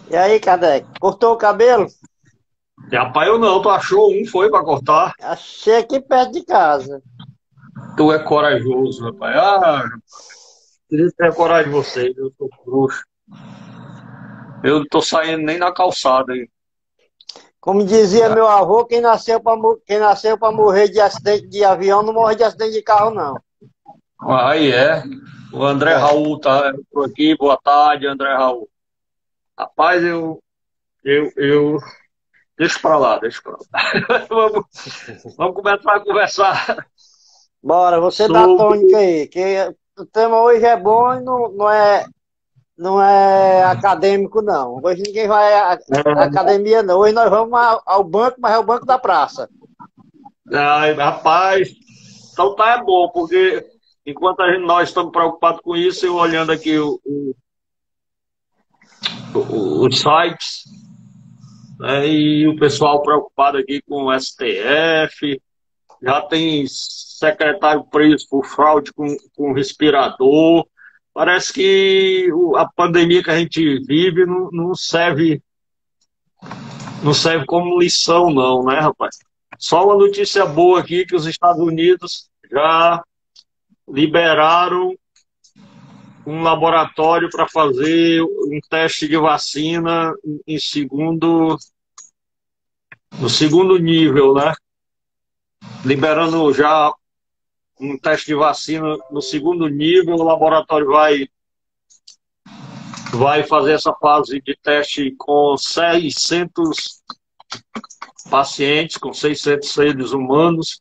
E aí, Kardec, cortou o cabelo? Rapaz, eu não, tu achou um, foi pra cortar? Achei aqui perto de casa. Tu é corajoso, rapaz. Ah, queria ter coragem de vocês, eu sou bruxo. Eu não tô saindo nem na calçada aí. Como dizia meu avô, quem nasceu para morrer de acidente de avião não morre de acidente de carro, não. Aí é. O André É. Raul tá por aqui. Boa tarde, André Raul. Rapaz, eu. Deixa pra lá, deixa pra lá. Vamos começar a conversar Bora, você dá a sobre. tônica aí, que o tema hoje é bom e não é acadêmico, não. Hoje ninguém vai à academia, não. Hoje nós vamos ao banco, mas é o banco da praça. Ai, rapaz, então tá é bom, porque enquanto nós estamos preocupados com isso, eu olhando aqui os sites, né, e o pessoal preocupado aqui com o STF, já tem secretário preso por fraude com respirador. Parece que a pandemia que a gente vive não serve como lição, não, né, rapaz? Só uma notícia boa aqui, que os Estados Unidos já liberaram um laboratório para fazer um teste de vacina no segundo nível, né? Liberando já um teste de vacina no segundo nível, o laboratório vai fazer essa fase de teste com 600 pacientes, com 600 seres humanos,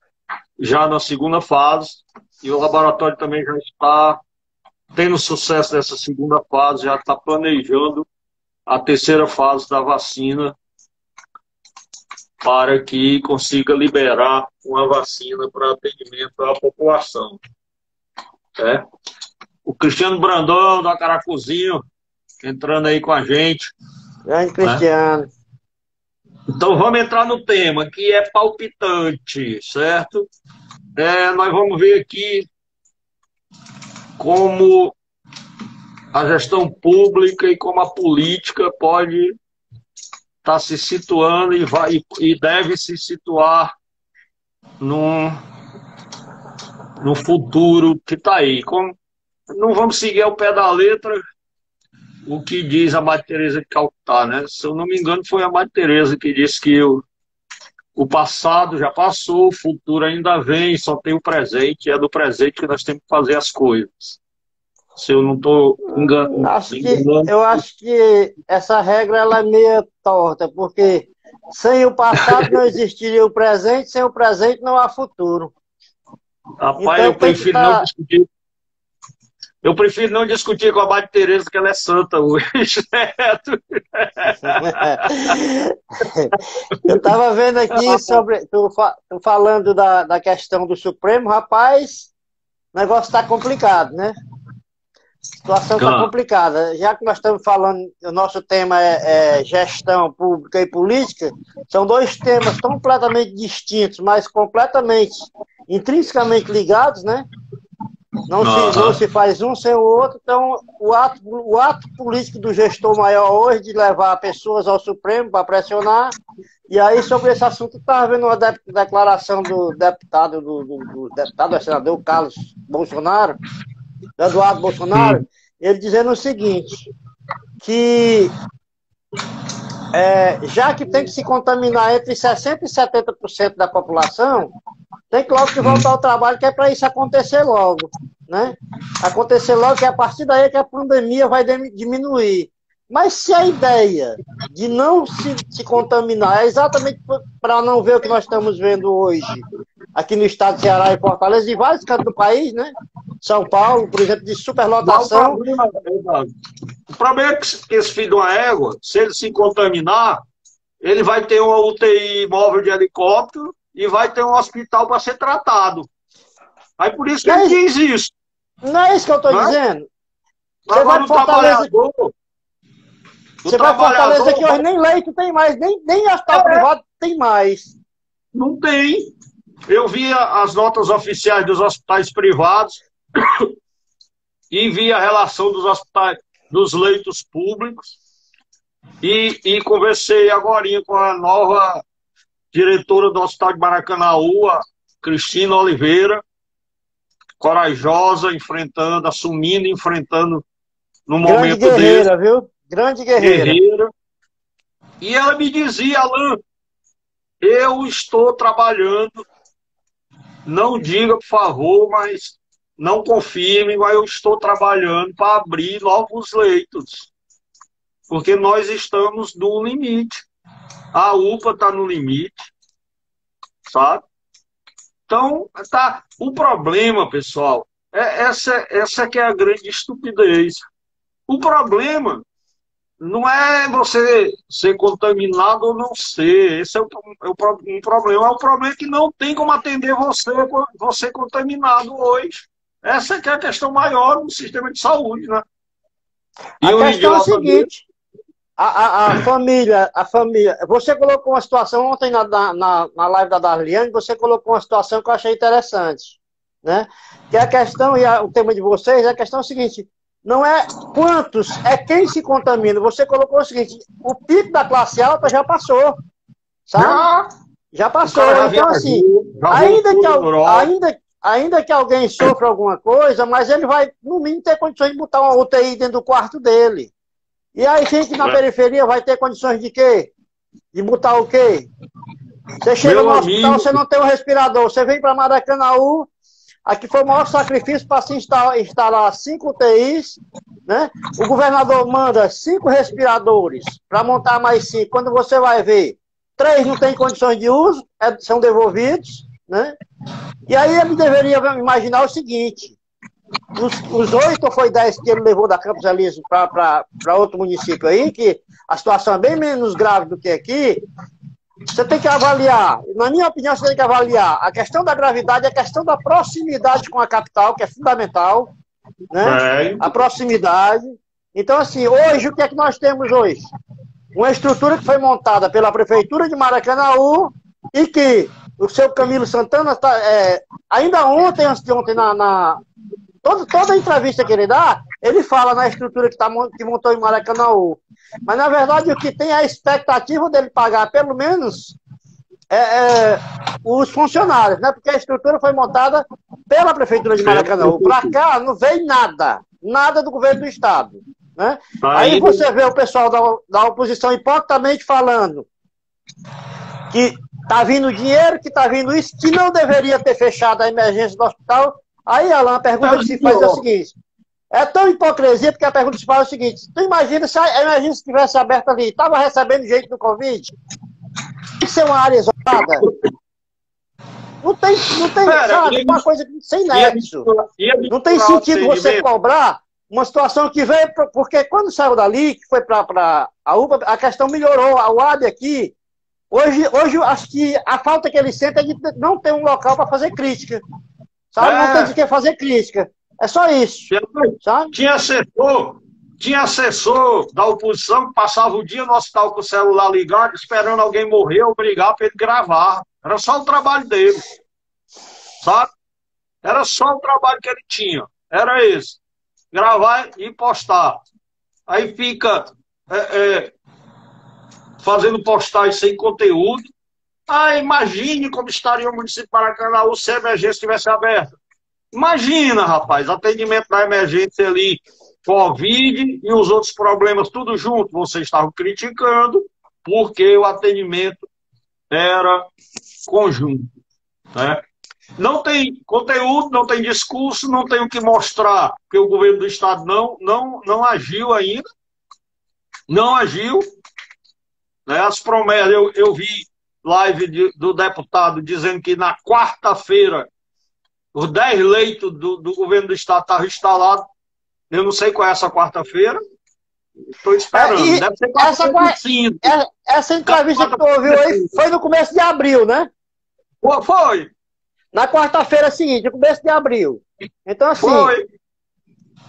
já na segunda fase, e o laboratório também já está tendo sucesso nessa segunda fase, já está planejando a terceira fase da vacina para que consiga liberar uma vacina para atendimento à população. É. O Cristiano Brandão, da Caracuzinho, entrando aí com a gente. Grande Né? Cristiano. Então vamos entrar no tema, que é palpitante, certo? Nós vamos ver aqui como a gestão pública e como a política pode estar se situando e deve se situar num futuro que está aí. Não vamos seguir ao pé da letra o que diz a Madre Teresa de Calcutá, né? Se eu não me engano, foi a Madre Teresa que disse que o passado já passou, o futuro ainda vem, só tem o presente, e é do presente que nós temos que fazer as coisas. Se eu não estou enganando. Eu acho que essa regra ela é meio torta, porque sem o passado não existiria o presente, sem o presente não há futuro. Rapaz, Então eu tem que prefiro não estar. discutir. Eu prefiro não discutir com a Madre Teresa, que ela é santa hoje, certo? Eu estava vendo aqui sobre. Tu falando da questão do Supremo, rapaz, o negócio está complicado, né? A situação está complicada. Já que nós estamos falando, o nosso tema é gestão pública e política, são dois temas completamente distintos, mas completamente, intrinsecamente ligados, né? Não se faz um sem o outro. Então, o ato político do gestor maior hoje de levar pessoas ao Supremo para pressionar. E aí, sobre esse assunto, estava vendo uma declaração do deputado, senador Carlos Bolsonaro, Eduardo Bolsonaro, ele dizendo o seguinte, que já que tem que se contaminar entre 60% e 70% da população, tem que logo que voltar ao trabalho, que é para isso acontecer logo, né? Acontecer logo, que a partir daí é que a pandemia vai diminuir. Mas se a ideia de não se contaminar é exatamente para não ver o que nós estamos vendo hoje, aqui no estado de Ceará e Fortaleza, e vários cantos do país, né? São Paulo, por exemplo, de superlotação. O problema é que esse filho de uma égua, se ele se contaminar, ele vai ter uma UTI móvel de helicóptero e vai ter um hospital para ser tratado. Aí por isso que ele diz isso. Não é isso que eu estou dizendo. Você vai Fortaleza. Você vai Fortaleza que hoje nem leito tem mais, nem hospital privado tem mais. Não tem. Eu vi as notas oficiais dos hospitais privados e vi a relação dos leitos públicos. E conversei agorinha com a nova diretora do Hospital de Maracanaú, a Cristina Oliveira, corajosa, enfrentando, assumindo, enfrentando no momento Grande guerreira, viu? Grande guerreira. E ela me dizia, Alan, eu estou trabalhando, não diga, por favor, mas não confirme, mas eu estou trabalhando para abrir novos leitos, porque nós estamos no limite. A UPA está no limite, sabe? Então, tá, o problema, pessoal, essa que é a grande estupidez. O problema não é você ser contaminado ou não ser. Esse é um problema. O problema é que não tem como atender você contaminado hoje. Essa que é a questão maior no sistema de saúde, né? E a questão é o seguinte, a família, você colocou uma situação ontem na live da Darliane, você colocou uma situação que eu achei interessante, né? Que a questão, e o tema de vocês, a questão é o seguinte, não é quantos, é quem se contamina. Você colocou o seguinte, o pico da classe alta já passou, sabe? Já passou. Então, assim, ainda que alguém sofra alguma coisa, mas ele vai, no mínimo, ter condições de botar uma UTI dentro do quarto dele. E aí, gente na periferia vai ter condições de quê? De botar o quê? Você chega no hospital, você não tem um respirador. Você vem para Maracanaú, aqui foi o maior sacrifício para se instalar 5 UTIs, né? O governador manda 5 respiradores para montar mais 5. Quando você vai ver, 3 não têm condições de uso, são devolvidos, né? E aí ele deveria imaginar o seguinte, os 8 ou foi 10 que ele levou da Campos Elíseos para outro município aí, que a situação é bem menos grave do que aqui, você tem que avaliar, na minha opinião, você tem que avaliar a questão da gravidade, a questão da proximidade com a capital, que é fundamental, né? A proximidade. Então, assim, hoje, o que é que nós temos hoje? Uma estrutura que foi montada pela Prefeitura de Maracanaú e que o seu Camilo Santana, ainda ontem, antes de ontem, toda a entrevista que ele dá, ele fala na estrutura que montou em Maracanaú. Mas, na verdade, o que tem é a expectativa dele pagar, pelo menos, os funcionários, né? Porque a estrutura foi montada pela Prefeitura de Maracanaú. Para cá não veio nada do governo do Estado, né? Aí você vê o pessoal da oposição hipocritamente falando que está vindo dinheiro, que está vindo isso, que não deveria ter fechado a emergência do hospital. Aí, Alan, a pergunta que se faz é o seguinte, é tão hipocrisia, porque a pergunta que se faz é o seguinte, tu imagina se a emergência estivesse aberta ali, estava recebendo gente do Covid? Tem que ser uma área isolada? Não tem, sabe, uma coisa sem nexo. Não tem sentido você cobrar uma situação que veio, porque quando saiu dali, que foi para a UPA, a questão melhorou, a UAB aqui, hoje acho que a falta que ele sente é de não ter um local para fazer crítica. Sabe? Não tem de que fazer crítica. É só isso. Sabe? Tinha assessor da oposição que passava o dia no hospital com o celular ligado, esperando alguém morrer ou brigar para ele gravar. Era só o trabalho dele. Sabe? Era só o trabalho que ele tinha. Era esse. Gravar e postar. Aí fica fazendo postagem sem conteúdo. Imagine como estaria o município de Maracanaú se a emergência estivesse aberta. Imagina, rapaz, atendimento da emergência ali, Covid e os outros problemas, tudo junto. Vocês estavam criticando porque o atendimento era conjunto, né? Não tem conteúdo, não tem discurso, não tem o que mostrar, porque o governo do Estado não agiu ainda. Não agiu. Né? As promessas, eu vi live do deputado dizendo que na quarta-feira os 10 leitos do governo do Estado estavam instalados. Eu não sei qual é essa quarta-feira. Estou esperando. Deve ser essa entrevista que tu ouviu aí foi no começo de abril, né? Foi. Na quarta-feira seguinte, no começo de abril. Então, assim,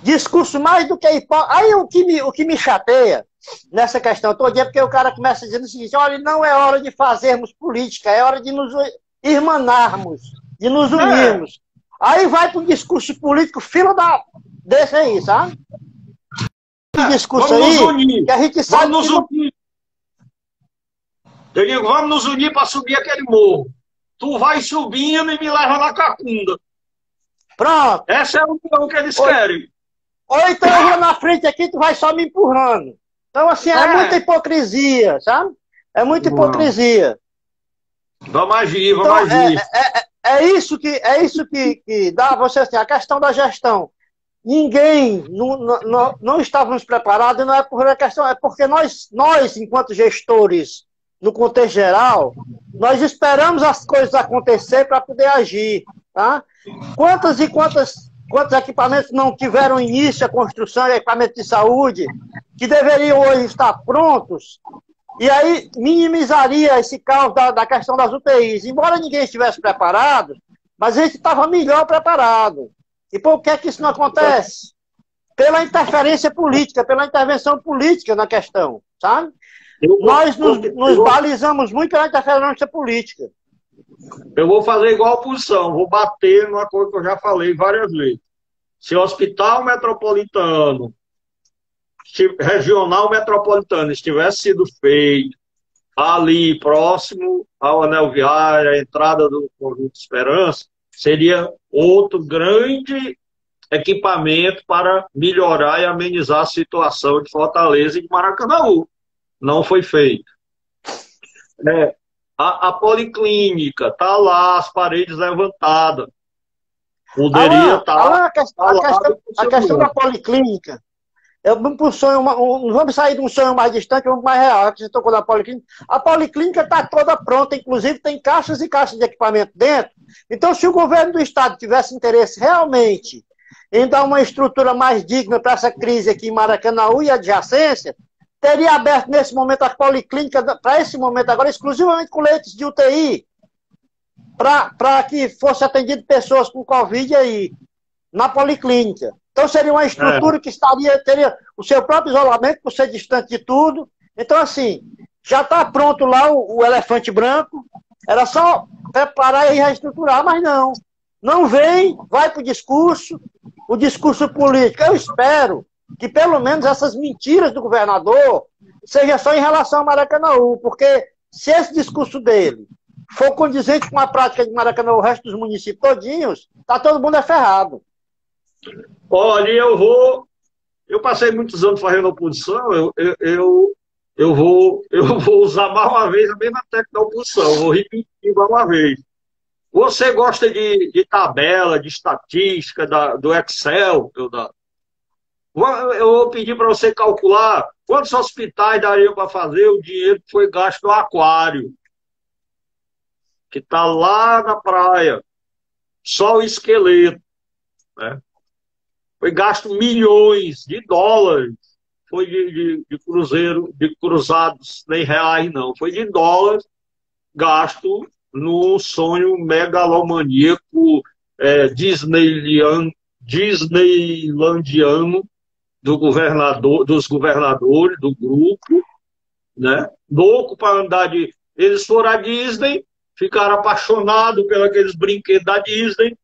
discurso mais do que hipócrita. Aí o que me chateia nessa questão todo dia, porque o cara começa dizendo o seguinte, olha, não é hora de fazermos política, é hora de nos irmanarmos, de nos unirmos. Aí vai para um discurso político, desse aí, sabe? Esse discurso aí, que a gente sabe vamos nos unir. Eu digo, vamos nos unir para subir aquele morro. Tu vai subindo e me leva na cacunda. Pronto. Essa é a união que eles querem. Ou então eu vou na frente aqui, tu vai só me empurrando. Então, assim, é muita hipocrisia, sabe? É muita hipocrisia. Vamos agir, vamos Então, agir. é isso que dá você assim, a questão da gestão. Ninguém, não estávamos preparados, e não é por a questão, é porque nós, enquanto gestores, no contexto geral, nós esperamos as coisas acontecer para poder agir. Tá? Quantos equipamentos não tiveram início a construção de equipamentos de saúde, que deveriam hoje estar prontos, e aí minimizaria esse caos da questão das UTIs. Embora ninguém estivesse preparado, mas a gente estava melhor preparado. E por que é que isso não acontece? Pela interferência política, pela intervenção política na questão, sabe? Nós nos balizamos muito pela interferência política. Eu vou fazer igual a oposição, vou bater numa coisa que eu já falei várias vezes. Se o hospital metropolitano, regional metropolitano, estivesse sido feito ali próximo ao anel viário, a entrada do Conjunto Esperança, seria outro grande equipamento para melhorar e amenizar a situação de Fortaleza e de Maracanaú. Não foi feito. A policlínica está lá, as paredes levantadas. Poderia estar. A questão da policlínica. Vamos para um sonho, não vamos sair de um sonho mais distante, vamos mais real, que você tocou da policlínica. A policlínica está toda pronta, inclusive tem caixas e caixas de equipamento dentro. Então, se o governo do estado tivesse interesse realmente em dar uma estrutura mais digna para essa crise aqui em Maracanaú e adjacência, teria aberto nesse momento a policlínica, para esse momento agora, exclusivamente com leitos de UTI, para que fosse atendido pessoas com Covid aí, na policlínica. Então seria uma estrutura que teria o seu próprio isolamento, por ser distante de tudo. Então, assim, já está pronto lá o elefante branco, era só preparar e reestruturar, mas não. Não vem, vai para o discurso político. Eu espero que pelo menos essas mentiras do governador seja só em relação a Maracanaú, porque se esse discurso dele for condizente com a prática de Maracanaú, o resto dos municípios todinhos, tá todo mundo ferrado. Olha, eu passei muitos anos fazendo oposição, eu vou usar mais uma vez a mesma técnica da oposição, vou repetir mais uma vez. Você gosta de tabela, de estatística, do Excel? Eu vou pedir para você calcular quantos hospitais dariam para fazer o dinheiro que foi gasto no aquário, que está lá na praia, só o esqueleto, né? Foi gasto milhões de dólares, foi de cruzeiro, de cruzados, nem reais não, foi de dólares gasto no sonho megalomaníaco disneylandiano dos governadores, do grupo, né? Louco para andar de... Eles foram à Disney, ficaram apaixonados pelos aqueles brinquedos da Disney,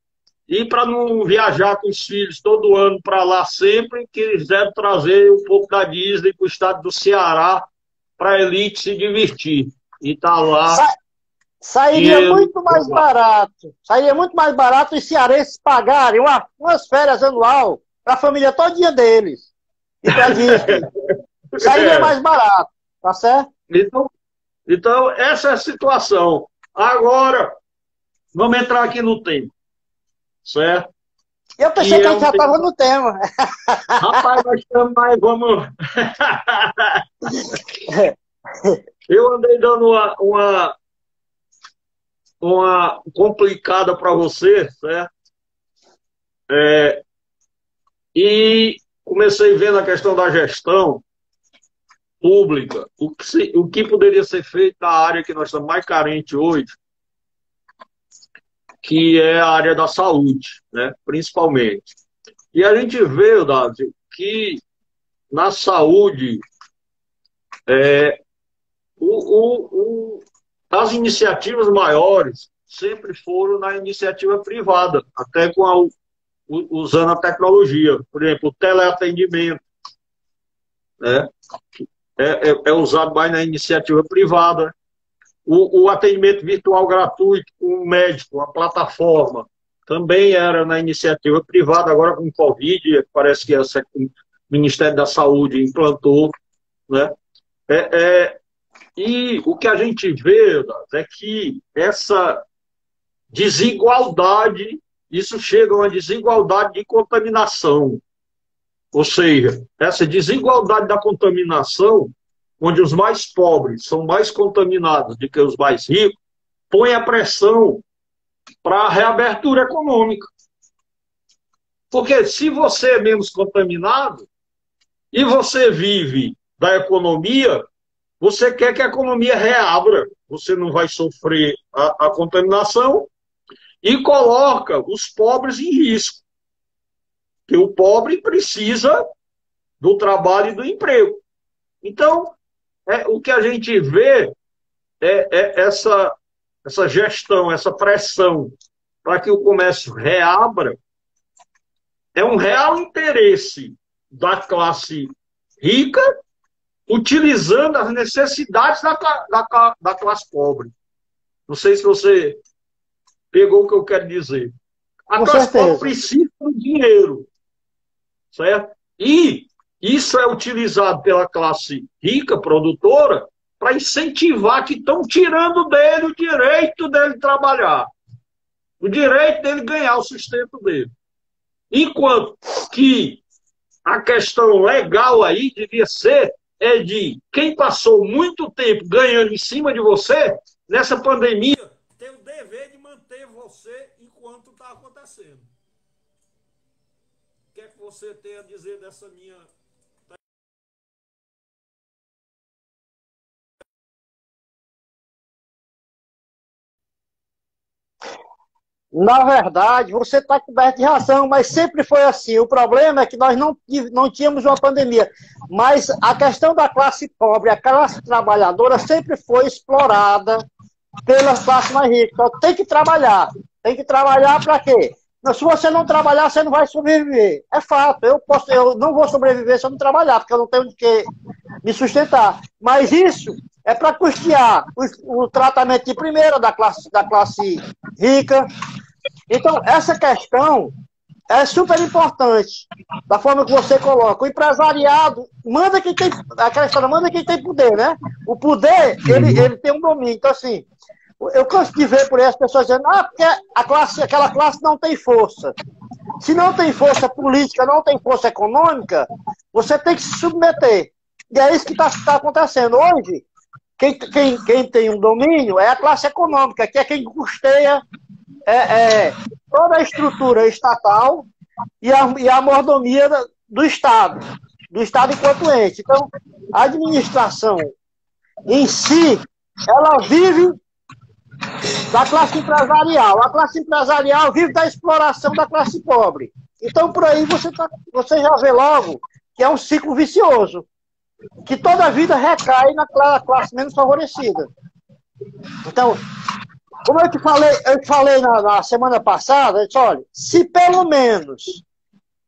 e para não viajar com os filhos todo ano para lá sempre, quiseram trazer um pouco da Disney para o estado do Ceará, para a elite se divertir. E tá lá... Sairia muito mais barato os cearenses pagarem umas férias anual para a família todinha deles. E para Disney. Sairia mais barato, tá certo? Então, essa é a situação. Agora, vamos entrar aqui no tempo. Certo? Eu pensei que a gente já estava no tema. Rapaz, nós estamos mais, vamos... Eu andei dando uma complicada para você, certo? E comecei vendo a questão da gestão pública, o que poderia ser feito na área que nós estamos mais carentes hoje, que é a área da saúde, né, principalmente. E a gente vê, Davi, que na saúde as iniciativas maiores sempre foram na iniciativa privada, até usando a tecnologia. Por exemplo, o teleatendimento, né, é usado mais na iniciativa privada. O atendimento virtual gratuito com o médico, a plataforma, também era na iniciativa privada, agora com o Covid, parece que o Ministério da Saúde implantou, né? E o que a gente vê é que essa desigualdade, isso chega a uma desigualdade de contaminação. Ou seja, essa desigualdade da contaminação, onde os mais pobres são mais contaminados do que os mais ricos, põe a pressão para a reabertura econômica. Porque se você é menos contaminado e você vive da economia, você quer que a economia reabra, você não vai sofrer a contaminação e coloca os pobres em risco. Porque o pobre precisa do trabalho e do emprego. Então, o que a gente vê é essa gestão, essa pressão para que o comércio reabra, é um real interesse da classe rica utilizando as necessidades da classe pobre. Não sei se você pegou o que eu quero dizer. A classe pobre precisa do dinheiro, certo? E isso é utilizado pela classe rica, produtora, para incentivar que estão tirando dele o direito dele trabalhar, o direito dele ganhar o sustento dele. Enquanto que a questão legal aí devia ser de quem passou muito tempo ganhando em cima de você, nessa pandemia, tem o dever de manter você enquanto está acontecendo. O que é que você tem a dizer dessa minha... Na verdade, você está coberto de razão, mas sempre foi assim. O problema é que nós não tínhamos uma pandemia. Mas a questão da classe pobre, a classe trabalhadora, sempre foi explorada pela classe mais rica. Então, tem que trabalhar. Tem que trabalhar para quê? Se você não trabalhar, você não vai sobreviver. É fato. Eu não vou sobreviver se eu não trabalhar, porque eu não tenho de que me sustentar. Mas isso é para custear o tratamento de primeira da classe rica. Então, essa questão é super importante, da forma que você coloca. O empresariado manda quem tem, aquela história, manda quem tem poder, né? O poder, ele tem um domínio. Então, assim, eu canso de ver por aí as pessoas dizendo, porque aquela classe não tem força. Se não tem força política, não tem força econômica, você tem que se submeter. E é isso que está acontecendo. Hoje, quem tem um domínio é a classe econômica, que é quem custeia toda a estrutura estatal e a mordomia do Estado enquanto ente. Então, a administração em si, ela vive da classe empresarial. A classe empresarial vive da exploração da classe pobre. Então, por aí, você já vê logo que é um ciclo vicioso, que toda a vida recai na classe menos favorecida. Então, como eu te falei na semana passada, eu disse, olha, se pelo menos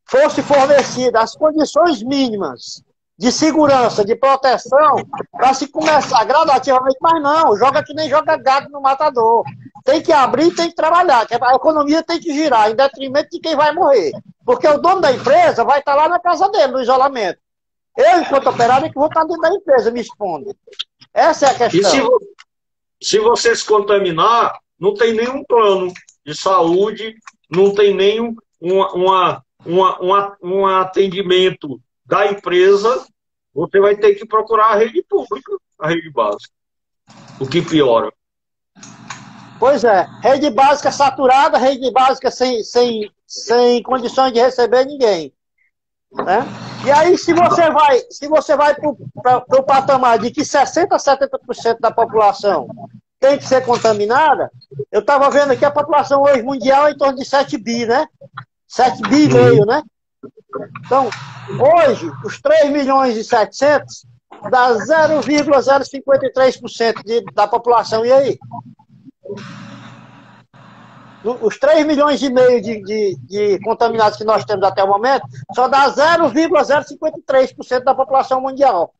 fosse fornecidas as condições mínimas de segurança, de proteção, para se começar gradativamente, mas não, joga que nem joga gato no matador. Tem que abrir e tem que trabalhar, que a economia tem que girar, em detrimento de quem vai morrer. Porque o dono da empresa vai estar lá na casa dele, no isolamento. Eu, enquanto operário, é que vou estar dentro da empresa me expondo. Essa é a questão. Se você se contaminar, não tem nenhum plano de saúde, não tem nenhum um atendimento da empresa, você vai ter que procurar a rede pública, a rede básica. O que piora. Pois é, rede básica saturada, rede básica sem condições de receber ninguém. Né? E aí, se você vai para o patamar de que 60% a 70% da população tem que ser contaminada, eu estava vendo aqui a população hoje mundial é em torno de 7 bi, né? 7 bi e meio, né? Então, hoje, os 3 milhões e 700 dá 0,053% da população. E aí? Os 3 milhões e meio de contaminados que nós temos até o momento, só dá 0,053% da população mundial.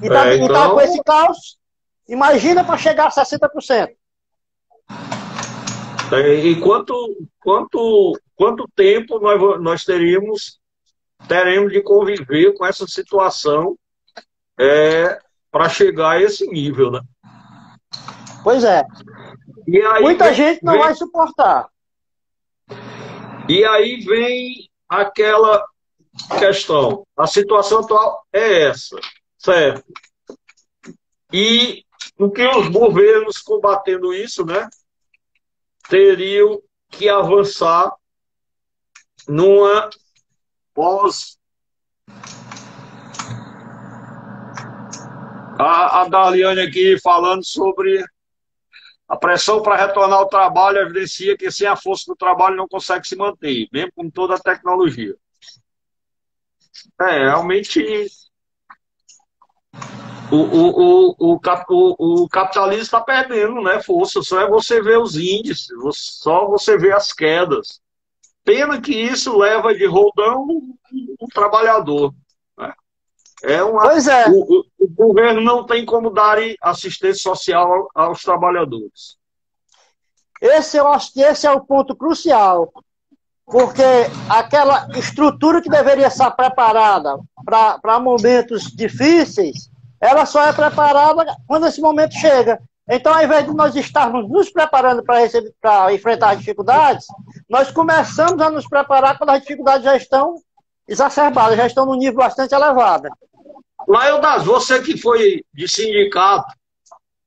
E tá com esse caos. Imagina para chegar a 60%. E quanto tempo nós teremos de conviver com essa situação para chegar a esse nível, né? Pois é. E aí muita gente não vai suportar. E aí vem aquela questão. A situação atual é essa, certo? E o que os governos combatendo isso, né, teriam que avançar numa pós. A Daliane aqui falando sobre a pressão para retornar ao trabalho evidencia que sem a força do trabalho não consegue se manter, mesmo com toda a tecnologia. Realmente o capitalismo está perdendo, né, força. Só é você ver os índices, só você ver as quedas. Pena que isso leva de roldão o trabalhador. Né? Pois é. O governo não tem como dar assistência social aos trabalhadores. Eu acho que esse é o ponto crucial. Porque aquela estrutura que deveria estar preparada para momentos difíceis, ela só é preparada quando esse momento chega. Então, ao invés de nós estarmos nos preparando para enfrentar as dificuldades, nós começamos a nos preparar quando as dificuldades já estão exacerbadas, já estão num nível bastante elevado. Laeldas, você que foi de sindicato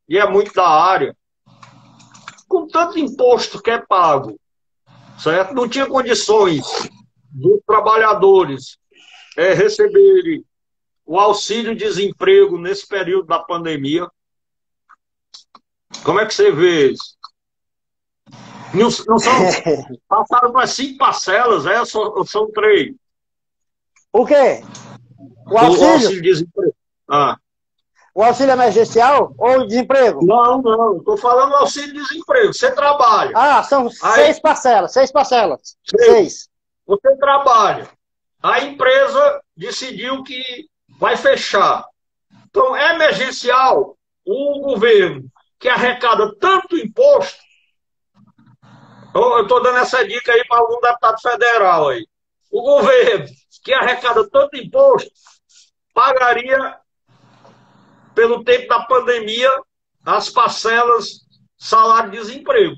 e é muito da área, com tanto imposto que é pago, certo? Não tinha condições dos trabalhadores receberem o auxílio-desemprego nesse período da pandemia. Como é que você vê isso? Não são, passaram para 5 parcelas, são 3. O quê? O auxílio-desemprego. O auxílio emergencial ou o desemprego? Não. Estou falando do auxílio-desemprego. Você trabalha. São 6 parcelas. 6 parcelas. 6. Você trabalha. A empresa decidiu que vai fechar. Então, é emergencial o governo que arrecada tanto imposto. Eu estou dando essa dica aí para algum deputado federal aí. O governo que arrecada tanto imposto pagaria, pelo tempo da pandemia, as parcelas salário-desemprego.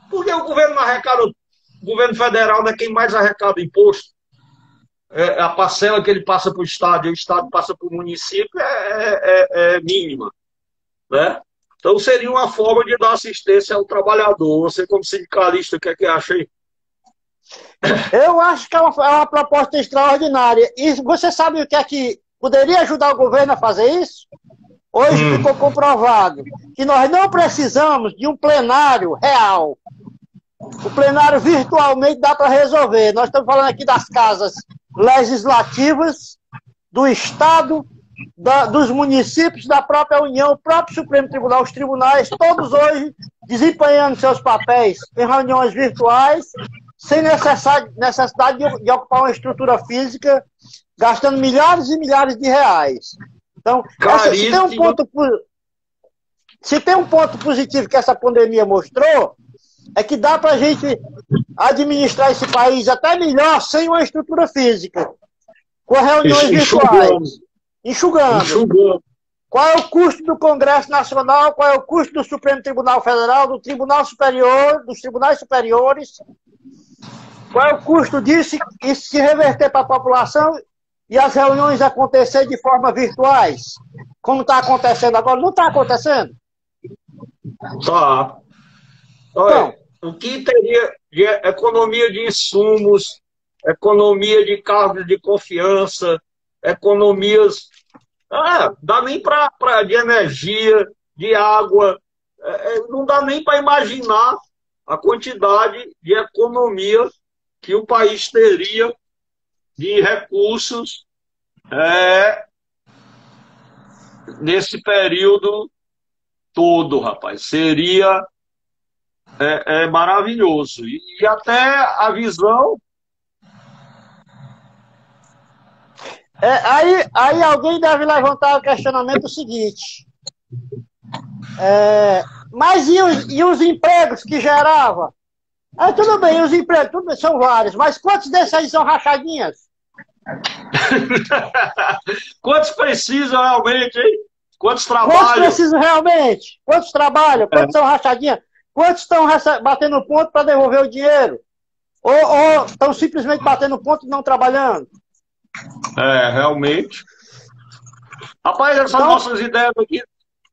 Porque o governo não arrecada, o governo federal não é quem mais arrecada imposto. A parcela que ele passa para o Estado e o Estado passa para o município é mínima. Né? Então seria uma forma de dar assistência ao trabalhador. Você, como sindicalista, o que é que acha aí? Eu acho que é uma proposta extraordinária. E você sabe o que é que poderia ajudar o governo a fazer isso? Hoje ficou comprovado que nós não precisamos de um plenário real. O plenário virtualmente dá para resolver. Nós estamos falando aqui das casas legislativas, do Estado, dos municípios, da própria União, o próprio Supremo Tribunal, os tribunais, todos hoje desempenhando seus papéis em reuniões virtuais, sem necessidade de ocupar uma estrutura física, gastando milhares e milhares de reais. Então, se tem um ponto positivo que essa pandemia mostrou, é que dá para a gente administrar esse país até melhor sem uma estrutura física, com reuniões virtuais, enxugando. Qual é o custo do Congresso Nacional, qual é o custo do Supremo Tribunal Federal, do Tribunal Superior, dos tribunais superiores, qual é o custo disso e se reverter para a população e as reuniões acontecer de forma virtuais, como está acontecendo agora? Não está acontecendo? Tá. Olha, o que teria de economia de insumos, economia de cargos de confiança, economias... dá nem de energia, de água, não dá nem para imaginar a quantidade de economia que o país teria de recursos nesse período todo, rapaz. Seria maravilhoso. E até a visão... Aí alguém deve levantar o questionamento seguinte. Mas e os empregos que gerava? Tudo bem, os empregos tudo bem, são vários, mas quantos desses aí são rachadinhas? Quantos precisam realmente, hein? Quantos Quantos trabalham? precisam realmente? Quantos trabalham? Quantos são rachadinhas? Quantos estão batendo ponto para devolver o dinheiro? Ou estão simplesmente batendo ponto e não trabalhando? Realmente. Rapaz, essas nossas ideias aqui,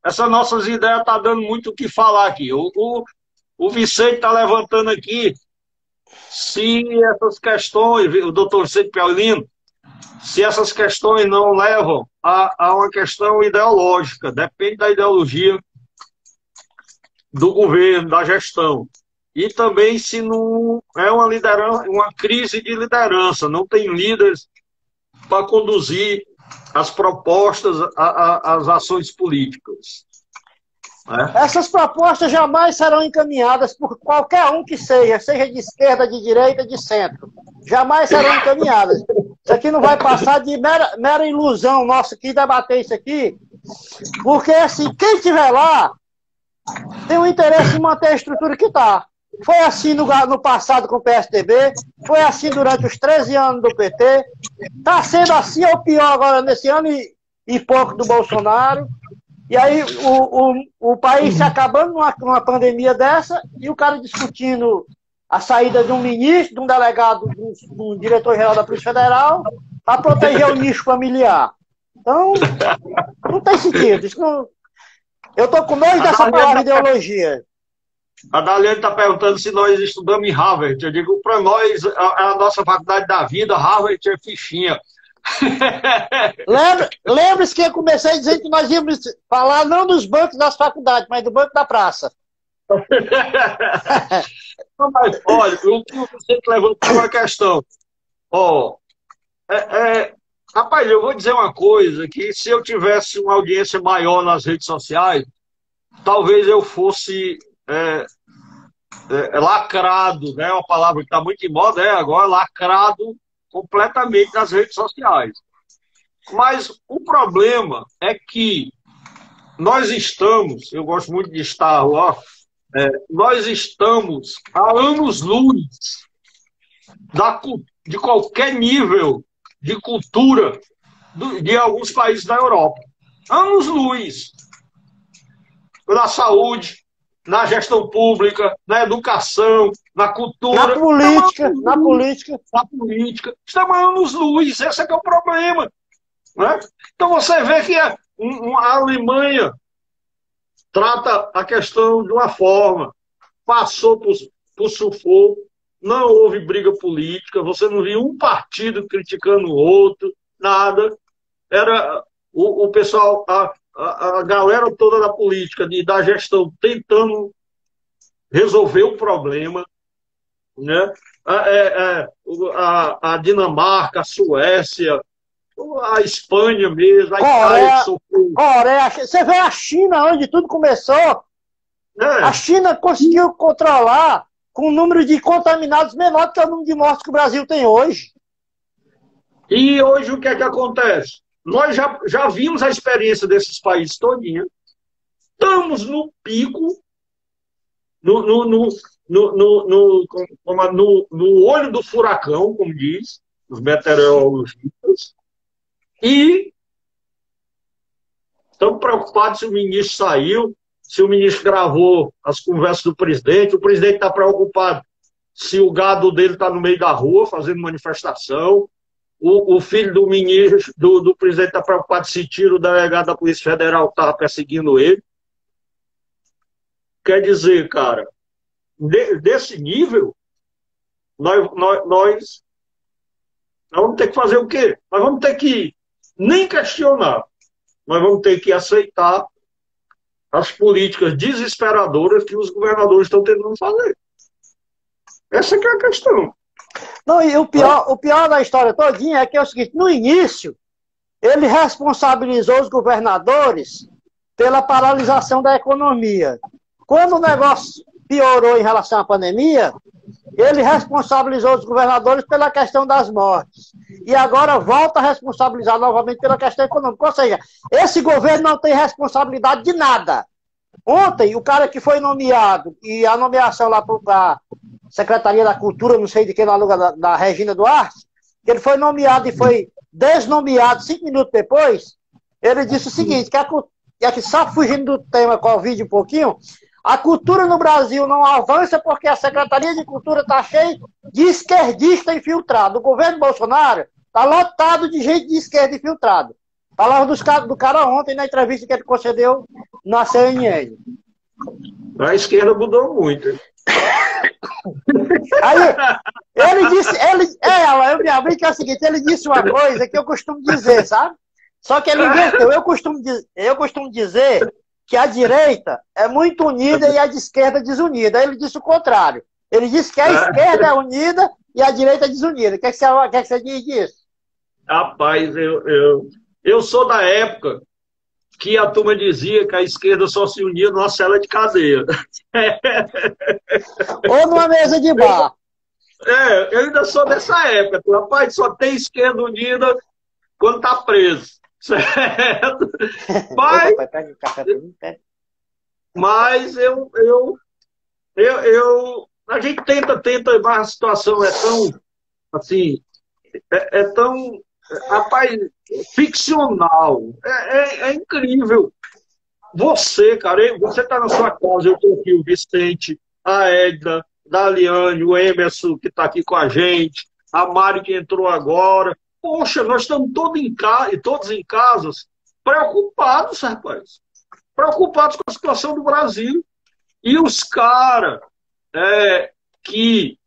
essas nossas ideias estão dando muito o que falar aqui. O Vicente está levantando aqui se essas questões, o doutor Vicente Paulino, se essas questões não levam a uma questão ideológica, depende da ideologia do governo, da gestão. E também se não é uma crise de liderança, não tem líderes para conduzir as propostas, as ações políticas. Essas propostas jamais serão encaminhadas por qualquer um que seja de esquerda, de direita, de centro. Jamais serão encaminhadas. Isso aqui não vai passar de mera ilusão nossa aqui debater isso aqui, porque assim, quem estiver lá tem o interesse em manter a estrutura que está. Foi assim no passado com o PSDB, foi assim durante os 13 anos do PT, está sendo assim ou pior agora nesse ano e pouco do Bolsonaro. E aí o país se acabando numa pandemia dessa e o cara discutindo a saída de um ministro, de um delegado, de um diretor-geral da Polícia Federal para proteger o nicho familiar. Então, não tem sentido. Isso não... Eu estou com nojo dessa palavra ideologia. A Daliane está perguntando se nós estudamos em Harvard. Eu digo, para nós, a nossa faculdade da vida, Harvard é fichinha. Lembre-se que eu comecei dizendo que nós íamos falar não dos bancos das faculdades, mas do banco da praça. Mas, olha, o que você levantou uma questão. Rapaz, eu vou dizer uma coisa, que se eu tivesse uma audiência maior nas redes sociais, talvez eu fosse lacrado, né? Uma palavra que está muito em moda, agora lacrado completamente nas redes sociais. Mas o problema é que nós estamos, eu gosto muito de estar lá, nós estamos a anos-luz de qualquer nível de cultura de alguns países da Europa. Anos-luz. Na saúde, na gestão pública, na educação, na cultura. Na política. Estamos anos-luz, esse é que é o problema. Né? Então você vê que a Alemanha trata a questão de uma forma, passou por sufoco, não houve briga política, você não viu um partido criticando o outro, nada. Era o pessoal, a galera toda da política, da gestão, tentando resolver o problema, né? A Dinamarca, a Suécia, a Espanha mesmo, a Itália que sofreu. Coreia, você vê a China, onde tudo começou. A China conseguiu controlar com um número de contaminados menor do que o número de mortes que o Brasil tem hoje. E hoje o que é que acontece? Nós já vimos a experiência desses países todinha. Estamos no pico, no olho do furacão, como diz os meteorologistas, e estamos preocupados se o ministro saiu, se o ministro gravou as conversas do presidente, o presidente está preocupado se o gado dele está no meio da rua fazendo manifestação, o filho do ministro, do presidente está preocupado se tira o delegado da Polícia Federal que estava perseguindo ele. Quer dizer, cara, desse nível, nós vamos ter que fazer o quê? Nós vamos ter que nem questionar, nós vamos ter que aceitar as políticas desesperadoras que os governadores estão tentando fazer. Essa que é a questão. Não, e o pior da história todinha é que é o seguinte, no início, ele responsabilizou os governadores pela paralisação da economia. Quando o negócio piorou em relação à pandemia, ele responsabilizou os governadores pela questão das mortes. E agora volta a responsabilizar novamente pela questão econômica. Ou seja, esse governo não tem responsabilidade de nada. Ontem, o cara que foi nomeado, e a nomeação lá para a Secretaria da Cultura, não sei de quem, da Regina Duarte, ele foi nomeado e foi desnomeado 5 minutos depois, ele disse o seguinte, que só fugindo do tema Covid um pouquinho, a cultura no Brasil não avança porque a Secretaria de Cultura está cheia de esquerdista infiltrado. O governo Bolsonaro está lotado de gente de esquerda infiltrado. Falava do cara ontem na entrevista que ele concedeu na CNN. A esquerda mudou muito. Aí, ele disse, eu me abri que é o seguinte, ele disse uma coisa que eu costumo dizer, sabe? Só que ele inverteu. Eu costumo dizer que a direita é muito unida e a de esquerda desunida. Ele disse o contrário. Ele disse que a esquerda é unida e a direita é desunida. O que você diz disso? Rapaz, eu sou da época que a turma dizia que a esquerda só se unia numa cela de cadeia. Ou numa mesa de bar. Eu ainda sou dessa época. Rapaz, só tem esquerda unida quando tá preso. Certo? Mas a gente tenta, mas a situação é tão, assim, é tão, rapaz, ficcional. É incrível. Você, cara, você tá na sua casa, eu tô aqui, o Vicente, a Edna, Daliane, o Emerson, que tá aqui com a gente, a Mari, que entrou agora. Poxa, nós estamos todos em casas preocupados, rapaz. Preocupados com a situação do Brasil. E os caras que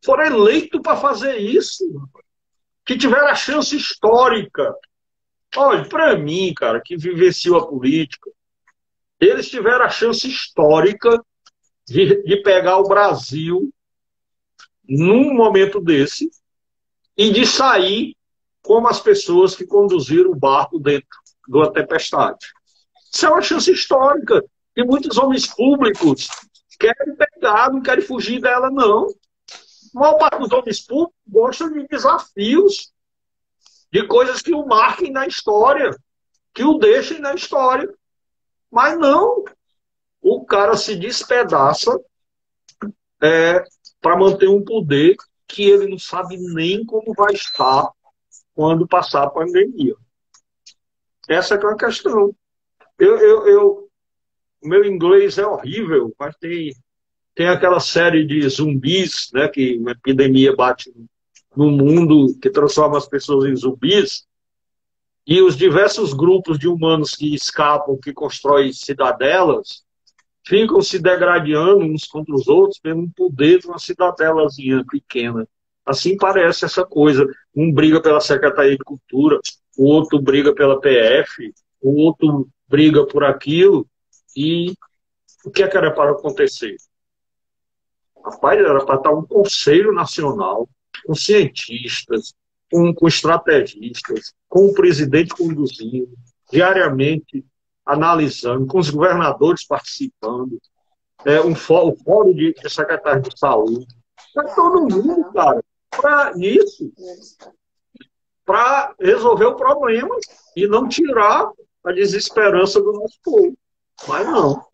foram eleitos para fazer isso, que tiveram a chance histórica. Olha, para mim, cara, que vivenciou a política, eles tiveram a chance histórica de pegar o Brasil num momento desse e de sair como as pessoas que conduziram o barco dentro da tempestade. Isso é uma chance histórica. E muitos homens públicos querem pegar, não querem fugir dela, não. A maior parte dos homens públicos gostam de desafios, de coisas que o marquem na história, que o deixem na história. Mas não. O cara se despedaça para manter um poder que ele não sabe nem como vai estar quando passar a pandemia. Essa é a questão. O meu inglês é horrível, mas tem aquela série de zumbis, né, que uma epidemia bate no mundo, que transforma as pessoas em zumbis, e os diversos grupos de humanos que escapam, que constroem cidadelas, ficam se degradando uns contra os outros pelo poder de uma cidadelazinha pequena. Assim parece essa coisa. Um briga pela Secretaria de Cultura, o outro briga pela PF, o outro briga por aquilo. E o que era para acontecer? Rapaz, era para estar um Conselho Nacional, com cientistas, com estrategistas, com o presidente conduzindo, diariamente analisando, com os governadores participando, o fórum de secretários de saúde. Para todo mundo, cara, para isso, para resolver o problema e não tirar a desesperança do nosso povo. Mas não.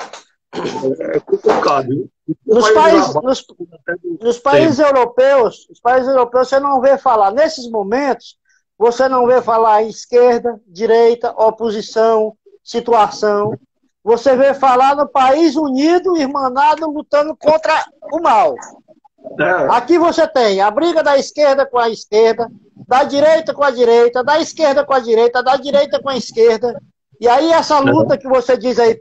É complicado. Viu? Nos países europeus, você não vê falar, nesses momentos, você não vê falar em esquerda, direita, oposição, situação. Você vê falar no país unido, irmanado, lutando contra o mal. Aqui você tem a briga da esquerda com a esquerda, da direita com a direita, da esquerda com a direita, da direita com a esquerda. E aí essa luta que você diz aí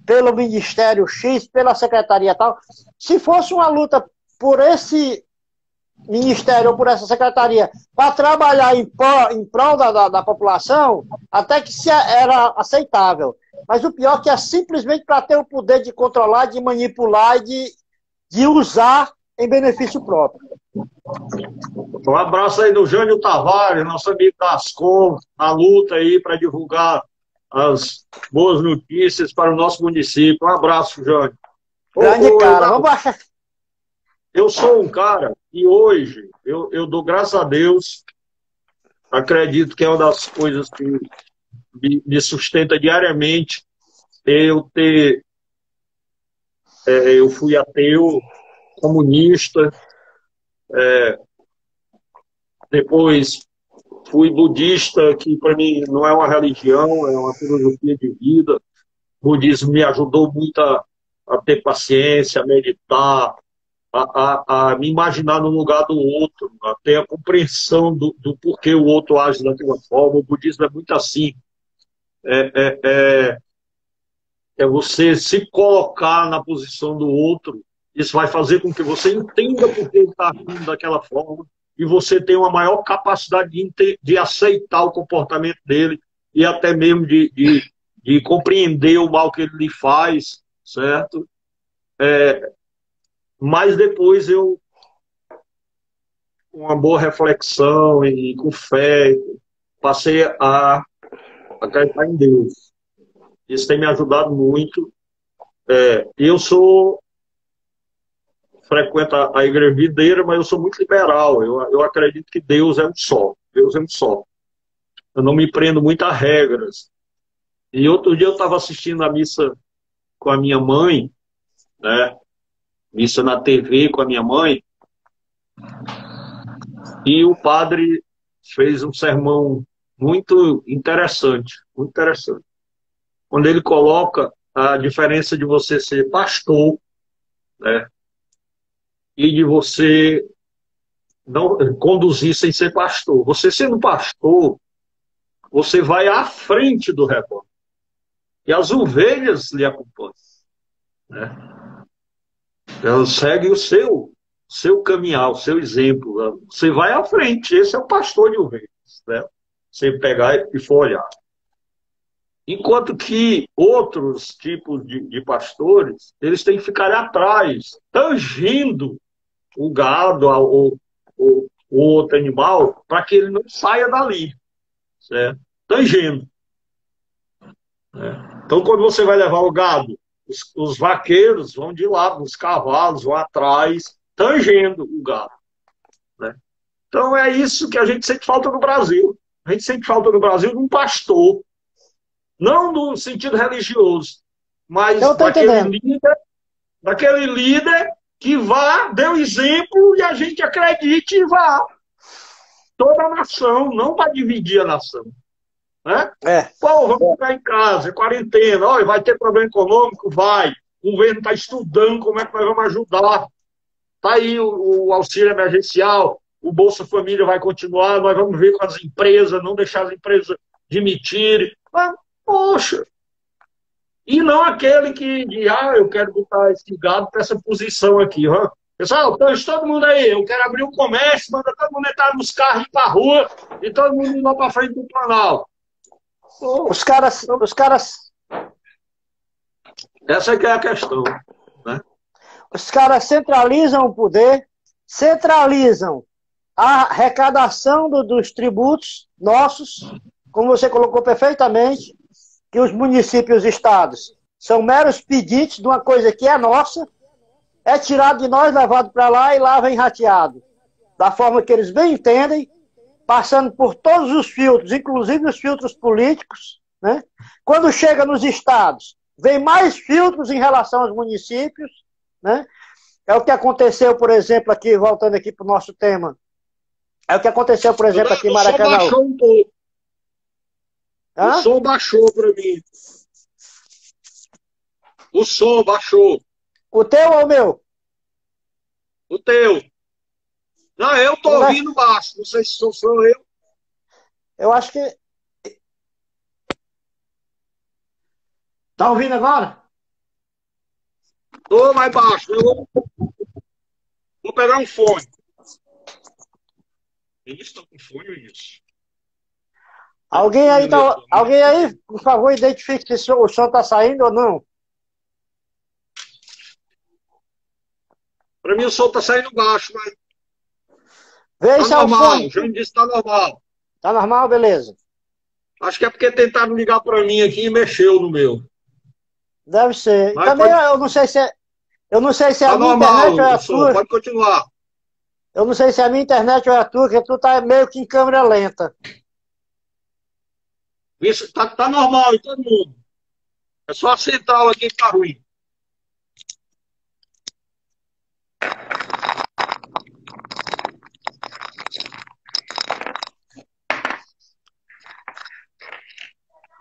pelo Ministério X, pela Secretaria tal, se fosse uma luta por esse Ministério ou por essa Secretaria para trabalhar em prol da população, até que era aceitável. Mas o pior é que é simplesmente para ter o poder de controlar, de manipular e de usar em benefício próprio. Um abraço aí do Jânio Tavares, nosso amigo da Ascom, na luta aí para divulgar as boas notícias para o nosso município. Um abraço, Jânio. Grande cara, vamos achar. Eu sou um cara que hoje, eu dou graças a Deus, acredito que é uma das coisas que me sustenta diariamente, eu ter, eu fui ateu, comunista, depois fui budista, que para mim não é uma religião, é uma filosofia de vida. O budismo me ajudou muito a ter paciência, a meditar, a me imaginar no lugar do outro, a ter a compreensão do porquê o outro age daquela forma. O budismo é muito assim, é, é, é, é você se colocar na posição do outro. Isso vai fazer com que você entenda por que ele está agindo daquela forma e você tenha uma maior capacidade de aceitar o comportamento dele e até mesmo de compreender o mal que ele lhe faz, certo? Mas depois eu, com uma boa reflexão e com fé, passei a acreditar em Deus. Isso tem me ajudado muito. Eu frequento a igreja videira, mas eu sou muito liberal. Eu acredito que Deus é um só. Deus é um só. Eu não me prendo muito a regras. E outro dia eu estava assistindo a missa com a minha mãe, né? Missa na TV com a minha mãe, e o padre fez um sermão muito interessante, muito interessante. Quando ele coloca a diferença de você ser pastor, né, e de você não conduzir sem ser pastor. Você sendo pastor, você vai à frente do rebanho. E as ovelhas lhe acompanham, né? Elas seguem o seu caminhar, o seu exemplo. Você vai à frente. Esse é o pastor de ovelhas, né? Você pegar e for olhar. Enquanto que outros tipos de pastores, eles têm que ficar atrás, tangindo o gado ou o outro animal, para que ele não saia dali, certo? Tangendo. Né? Então, quando você vai levar o gado, os vaqueiros vão de lado, os cavalos vão atrás, tangendo o gado. Né? Então, é isso que a gente sente falta no Brasil. A gente sente falta no Brasil de um pastor, não no sentido religioso, mas daquele líder que vá, dê o exemplo e a gente acredite e vá. Toda a nação, não para dividir a nação. Né? Pô, vamos ficar em casa, é quarentena, olha, vai ter problema econômico? Vai. O governo está estudando como é que nós vamos ajudar. Está aí o auxílio emergencial, o Bolsa Família vai continuar, nós vamos ver com as empresas, não deixar as empresas demitirem. Mas, poxa, e não aquele que diz, eu quero botar esse gado para essa posição aqui. Pessoal, todo mundo aí, eu quero abrir um comércio, manda todo mundo entrar nos carros e ir para a rua, e todo mundo ir lá para frente do Planalto. Os caras. Essa é que é a questão. Né? Os caras centralizam o poder, centralizam a arrecadação dos tributos nossos, como você colocou perfeitamente, que os municípios e os estados são meros pedintes de uma coisa que é nossa, é tirado de nós, levado para lá e lá vem rateado. Da forma que eles bem entendem, passando por todos os filtros, inclusive os filtros políticos. Né? Quando chega nos estados, vem mais filtros em relação aos municípios. Né? É o que aconteceu, por exemplo, aqui, voltando aqui para o nosso tema, é o que aconteceu, por exemplo, aqui em Maracanã. Baixou um pouco. O som baixou para mim. O som baixou. O teu ou o meu? O teu. Não, eu estou ouvindo baixo. Não sei se sou eu. Eu acho que... Tá ouvindo agora? Estou mais baixo. Eu vou pegar um fone. Eles estão com fone ou isso? Alguém aí, por favor, identifique se o som está saindo ou não. Para mim o som está saindo baixo, mas... Vê se é o fone. O Jânio disse que está normal. Está normal, beleza. Acho que é porque tentaram ligar para mim aqui e mexeu no meu. Deve ser. Mas também eu não sei se é... Eu não sei se é tá a minha normal, internet ou é a tua. Pode continuar. Eu não sei se é a minha internet ou é a tua, porque tu tá meio que em câmera lenta. Isso tá normal em todo mundo. É só a central aqui que tá ruim.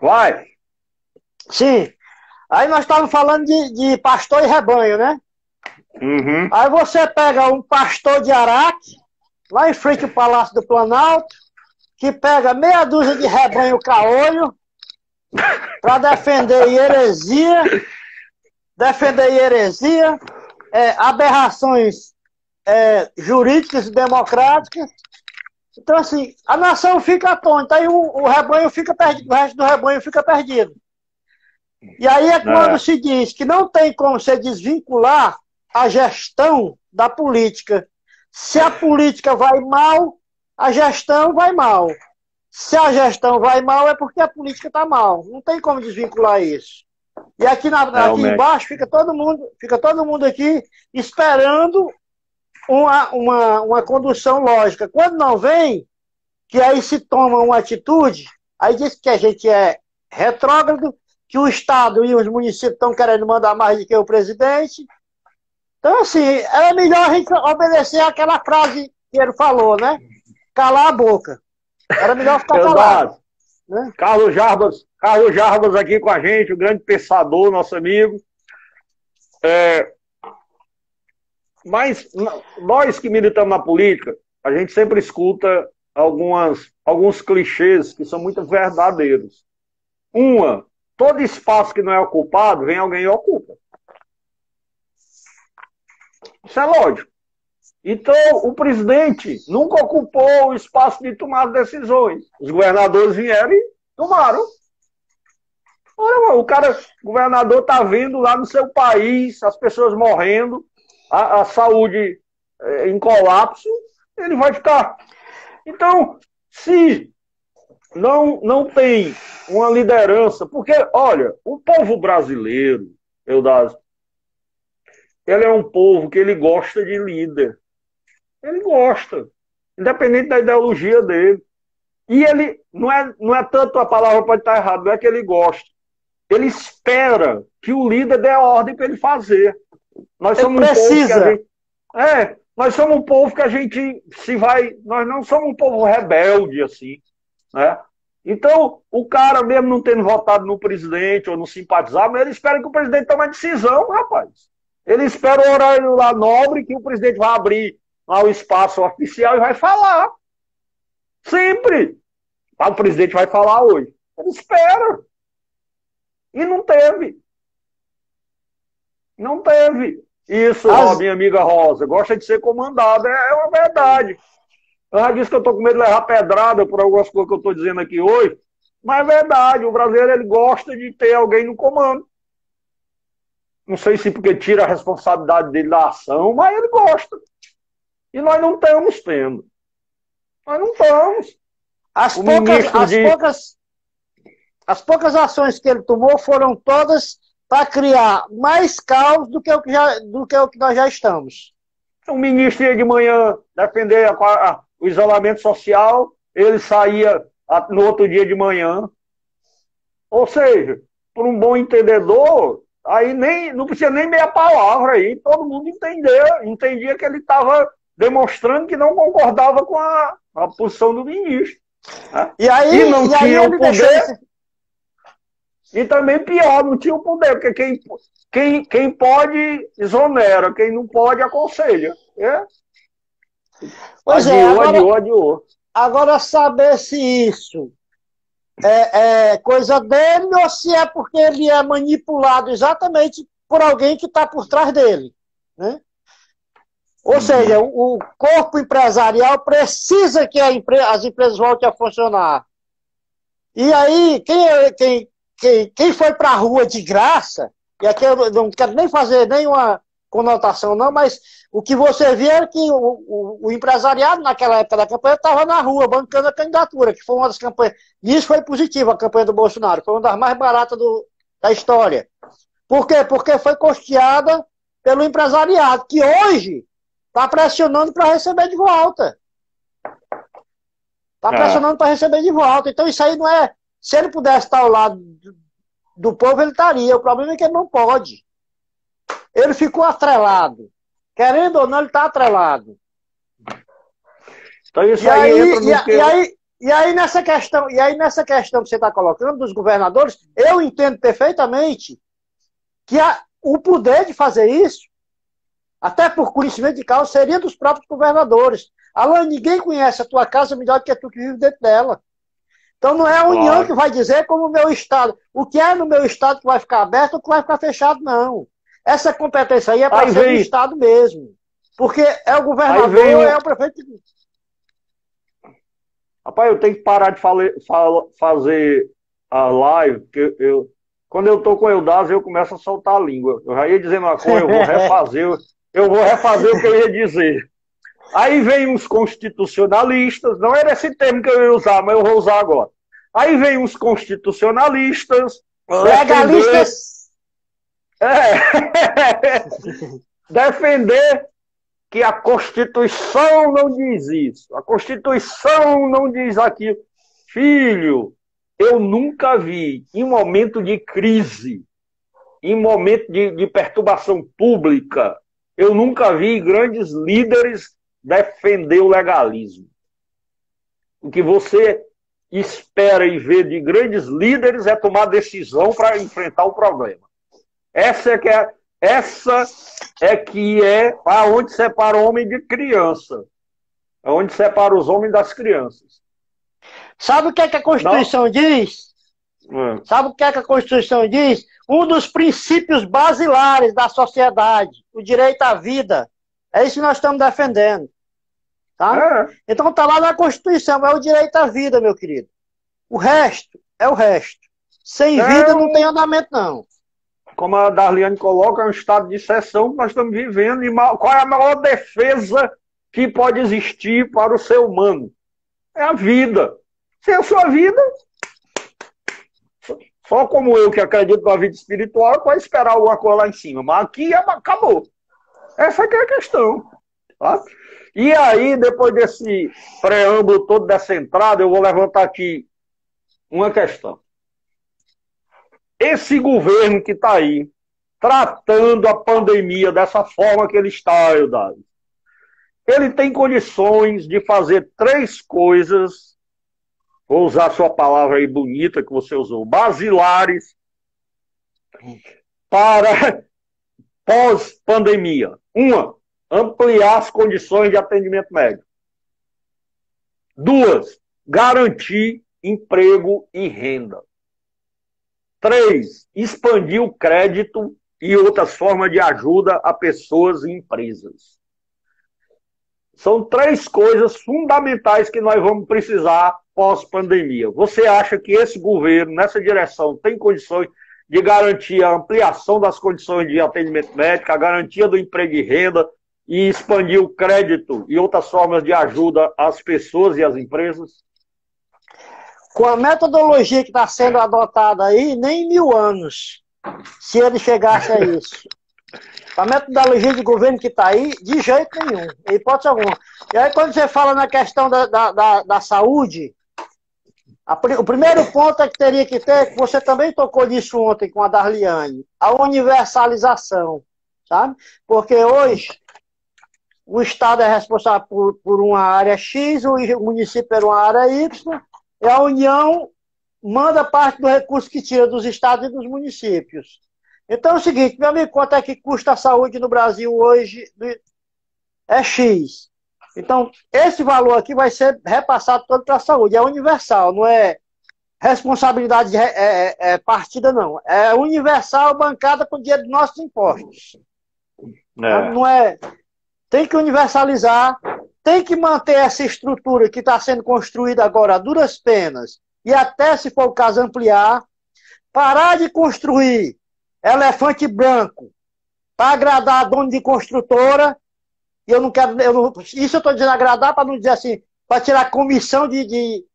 Vai. Sim. Aí nós estávamos falando de pastor e rebanho, né? Uhum. Aí você pega um pastor de Araque, lá em frente ao Palácio do Planalto, que pega meia dúzia de rebanho caolho para defender heresia, aberrações jurídicas e democráticas. Então, assim, a nação fica atônita, aí o rebanho fica perdido, o resto do rebanho fica perdido. E aí é quando se diz que não tem como se desvincular a gestão da política. Se a política vai mal, a gestão vai mal. Se a gestão vai mal, é porque a política está mal. Não tem como desvincular isso. E aqui embaixo fica todo mundo aqui esperando uma condução lógica. Quando não vem, que aí se toma uma atitude, aí diz que a gente é retrógrado, que o Estado e os municípios estão querendo mandar mais do que o presidente. Então, assim, é melhor a gente obedecer aquela frase que ele falou, né? Calar a boca. Era melhor ficar calado. Né? Carlos Jarbas aqui com a gente, o grande pensador, nosso amigo. Mas nós que militamos na política, a gente sempre escuta alguns clichês que são muito verdadeiros. Todo espaço que não é ocupado, vem alguém e ocupa. Isso é lógico. Então, o presidente nunca ocupou o espaço de tomar decisões. Os governadores vieram e tomaram. Olha, o governador está vendo lá no seu país, as pessoas morrendo, a saúde em colapso, ele vai ficar. Então, se não tem uma liderança, porque, olha, o povo brasileiro, Eudásio, ele é um povo que ele gosta de líder. Ele gosta, independente da ideologia dele. E ele, não é tanto a palavra pode estar errada, não é que ele gosta. Ele espera que o líder dê a ordem para ele fazer. Nós somos nós somos um povo que a gente nós não somos um povo rebelde, assim, né? Então, o cara, mesmo não tendo votado no presidente ou não simpatizar, mas ele espera que o presidente tome a decisão, rapaz. Ele espera o horário lá nobre, que o presidente vai abrir lá o espaço oficial e vai falar. Sempre. O presidente vai falar hoje. Ele espera. E não teve. Não teve. Isso, minha amiga Rosa, gosta de ser comandada. É uma verdade. Eu já disse que eu estou com medo de levar pedrada por algumas coisas que eu estou dizendo aqui hoje, mas é verdade, o brasileiro ele gosta de ter alguém no comando. Não sei se porque tira a responsabilidade dele da ação, mas ele gosta. E nós não estamos tendo. Nós não estamos. As poucas ações que ele tomou foram todas para criar mais caos do que o que nós já estamos. O ministro ia de manhã defender o isolamento social, ele saía no outro dia de manhã. Ou seja, por um bom entendedor, aí não precisa nem meia palavra aí, todo mundo entendia que ele estava demonstrando que não concordava com a posição do ministro. Né? E não tinha o poder. E também pior, não tinha o poder, porque quem pode exonera, quem não pode aconselha. Adiou. Agora saber se isso é coisa dele ou se é porque ele é manipulado exatamente por alguém que está por trás dele. Né? Ou seja, o corpo empresarial precisa que as empresas voltem a funcionar. E aí, quem foi para a rua de graça, e aqui eu não quero nem fazer nenhuma conotação não, mas o que você vê é que o empresariado naquela época da campanha estava na rua bancando a candidatura, que foi uma das campanhas, e isso foi positivo, a campanha do Bolsonaro, foi uma das mais baratas da história. Por quê? Porque foi custeada pelo empresariado, que hoje está pressionando para receber de volta. Está pressionando para receber de volta. Então isso aí não é... Se ele pudesse estar ao lado do povo ele estaria. O problema é que ele não pode. Ele ficou atrelado. Querendo ou não, ele está atrelado. Então isso aí entra no que... E aí nessa questão que você está colocando dos governadores, eu entendo perfeitamente que o poder de fazer isso, até por conhecimento de causa, seria dos próprios governadores. Alain, ninguém conhece a tua casa melhor do que tu que vive dentro dela. Então não é a União que vai dizer como o meu Estado. O que é no meu Estado que vai ficar aberto ou que vai ficar fechado, não. Essa competência aí é para ser do Estado mesmo. Porque é o governador ou é o prefeito. Rapaz, eu tenho que parar de fazer a live, porque quando eu tô com o Eudásio, eu começo a soltar a língua. Eu já ia dizendo uma coisa, eu vou refazer o que eu ia dizer. Aí vem os constitucionalistas, não era esse termo que eu ia usar, mas eu vou usar agora. Aí vem os constitucionalistas, legalistas, defender que a Constituição não diz isso, a Constituição não diz aquilo. Filho, eu nunca vi, em momento de crise, em momento de perturbação pública, eu nunca vi grandes líderes defender o legalismo. O que você espera e vê de grandes líderes é tomar decisão para enfrentar o problema. Essa é que é aonde separa o homem de criança. É onde separa os homens das crianças. Sabe o que é que a Constituição diz? Sabe o que é que a Constituição diz? Um dos princípios basilares da sociedade, o direito à vida. É isso que nós estamos defendendo. Tá? Então está lá na Constituição, é o direito à vida, meu querido. O resto é o resto. Sem vida não tem andamento, não. Como a Darliane coloca, é um estado de exceção que nós estamos vivendo. E qual é a maior defesa que pode existir para o ser humano? É a vida. Sem a sua vida, só como eu que acredito na vida espiritual, vai esperar alguma coisa lá em cima. Mas aqui acabou. Essa que é a questão. Tá? E aí, depois desse preâmbulo todo, dessa entrada, eu vou levantar aqui uma questão. Esse governo que está aí, tratando a pandemia dessa forma que ele está, Eudásio, ele tem condições de fazer 3 coisas, vou usar a sua palavra aí bonita que você usou, basilares, para pós-pandemia. 1, ampliar as condições de atendimento médico. 2, garantir emprego e renda. 3, expandir o crédito e outras formas de ajuda a pessoas e empresas. São 3 coisas fundamentais que nós vamos precisar pós-pandemia. Você acha que esse governo, nessa direção, tem condições de garantir a ampliação das condições de atendimento médico, a garantia do emprego e renda e expandir o crédito e outras formas de ajuda às pessoas e às empresas? Com a metodologia que está sendo adotada aí, nem 1000 anos, se ele chegasse a isso. Com a metodologia de governo que está aí, de jeito nenhum, em hipótese alguma. E aí, quando você fala na questão da saúde, o primeiro ponto é que teria que ter, você também tocou nisso ontem com a Darliane, a universalização, sabe? Porque hoje, o Estado é responsável por uma área X, o município é uma área Y, e a União manda parte do recurso que tira dos estados e dos municípios. Então é o seguinte, meu amigo, quanto é que custa a saúde no Brasil hoje? É X. Então, esse valor aqui vai ser repassado todo para a saúde. É universal, não é responsabilidade partida, não. É universal, bancada com dinheiro dos nossos impostos. Não é... Tem que universalizar, tem que manter essa estrutura que está sendo construída agora a duras penas e até, se for o caso, ampliar. Parar de construir elefante branco para agradar dono de construtora. E eu não quero... isso eu estou dizendo agradar para não dizer assim, para tirar comissão de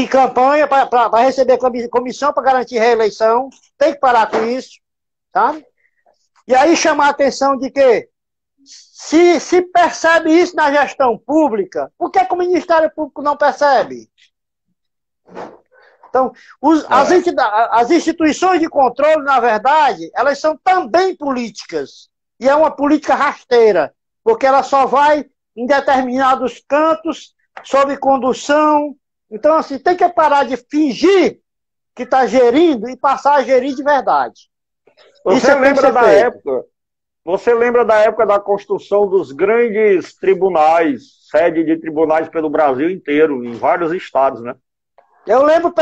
campanha, para receber comissão para garantir reeleição. Tem que parar com isso. Tá? E aí chamar a atenção de que se percebe isso na gestão pública, por que o Ministério Público não percebe? Então, as instituições de controle, na verdade, elas são também políticas. E é uma política rasteira, porque ela só vai em determinados cantos, sob condução. Então, assim, tem que parar de fingir que está gerindo e passar a gerir de verdade. Você lembra da época da construção dos grandes tribunais, sede de tribunais pelo Brasil inteiro, em vários estados, né? Eu lembro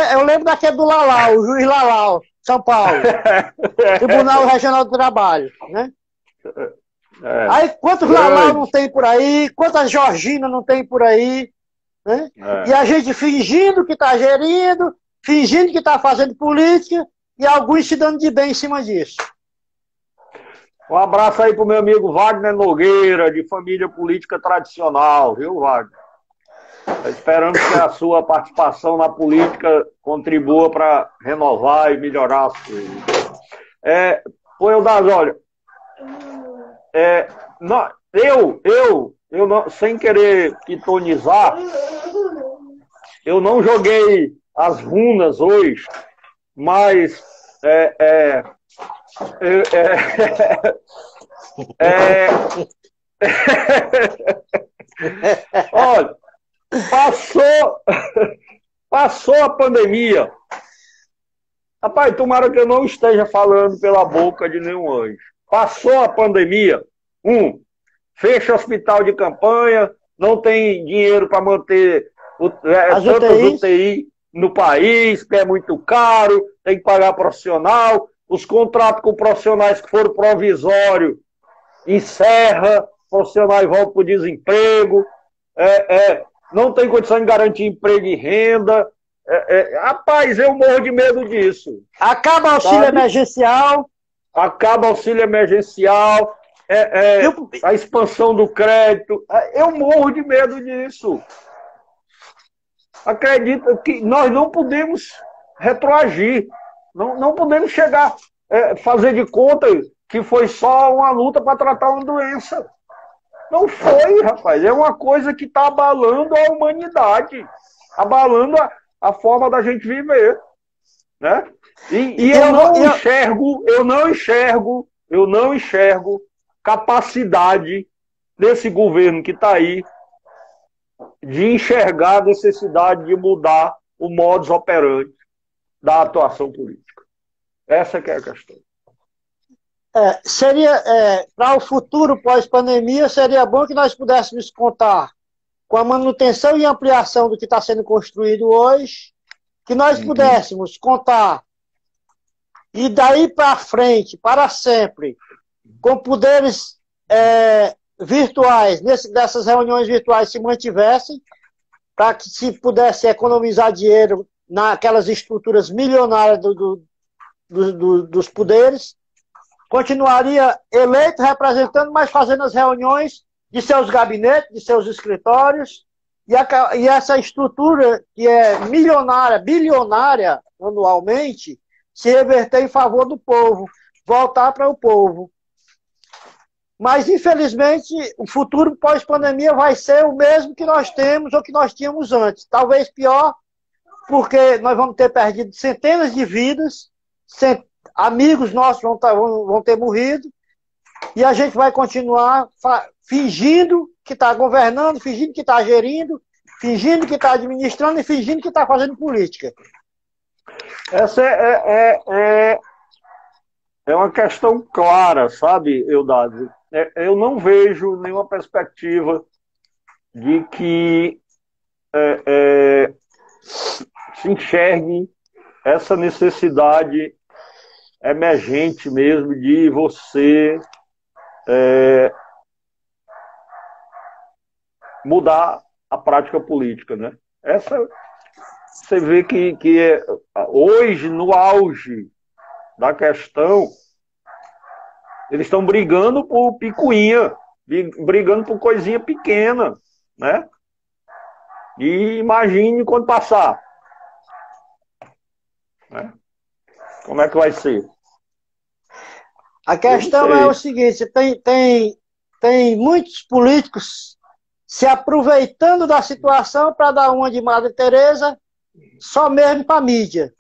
daquele do Lalau, o juiz Lalau, São Paulo. Tribunal Regional do Trabalho, né? Aí, quantos Lalau não tem por aí, quantas Georgina não tem por aí, né? E a gente fingindo que está gerindo, fingindo que está fazendo política, e alguns se dando de bem em cima disso. Um abraço aí pro meu amigo Wagner Nogueira, de família política tradicional, viu, Wagner? Esperamos que a sua participação na política contribua para renovar e melhorar as coisas. Olha, eu não, sem querer pitonizar, eu não joguei as runas hoje, mas olha, passou a pandemia. Rapaz, tomara que eu não esteja falando pela boca de nenhum anjo. Passou a pandemia. Fecha hospital de campanha, não tem dinheiro para manter tantas UTI no país, que é muito caro, tem que pagar profissional, os contratos com profissionais que foram provisórios encerra, profissionais voltam para o desemprego, não tem condição de garantir emprego e renda. Rapaz, eu morro de medo disso. Acaba o auxílio emergencial. Acaba o auxílio emergencial, a expansão do crédito. Eu morro de medo disso. Acredita que nós não podemos retroagir. Não podemos chegar, fazer de conta que foi só uma luta para tratar uma doença. Não foi, rapaz. É uma coisa que está abalando a humanidade, abalando a forma da gente viver, né? E eu não enxergo capacidade desse governo que está aí de enxergar a necessidade de mudar o modus operandi da atuação política. Essa que é a questão. Para o futuro pós-pandemia, seria bom que nós pudéssemos contar com a manutenção e ampliação do que está sendo construído hoje, que nós pudéssemos contar, e daí para frente, para sempre, com poderes virtuais, dessas reuniões virtuais se mantivessem, para que se pudesse economizar dinheiro naquelas estruturas milionárias dos poderes, continuaria eleito, representando, mas fazendo as reuniões de seus gabinetes, de seus escritórios, e essa estrutura que é milionária, bilionária anualmente, se reverter em favor do povo, voltar para o povo. Mas, infelizmente, o futuro pós-pandemia vai ser o mesmo que nós temos ou que nós tínhamos antes. Talvez pior, porque nós vamos ter perdido centenas de vidas, amigos nossos vão ter morrido, e a gente vai continuar fingindo que está governando, fingindo que está gerindo, fingindo que está administrando e fingindo que está fazendo política. Essa é uma questão clara, sabe, Eudásio? Eu não vejo nenhuma perspectiva de que se enxergue essa necessidade emergente mesmo de você mudar a prática política, né? Você vê que hoje, no auge da questão, eles estão brigando por picuinha, brigando por coisinha pequena, né? E imagine quando passar, né? Como é que vai ser? A questão é o seguinte, tem muitos políticos se aproveitando da situação para dar uma de Madre Teresa só mesmo para a mídia.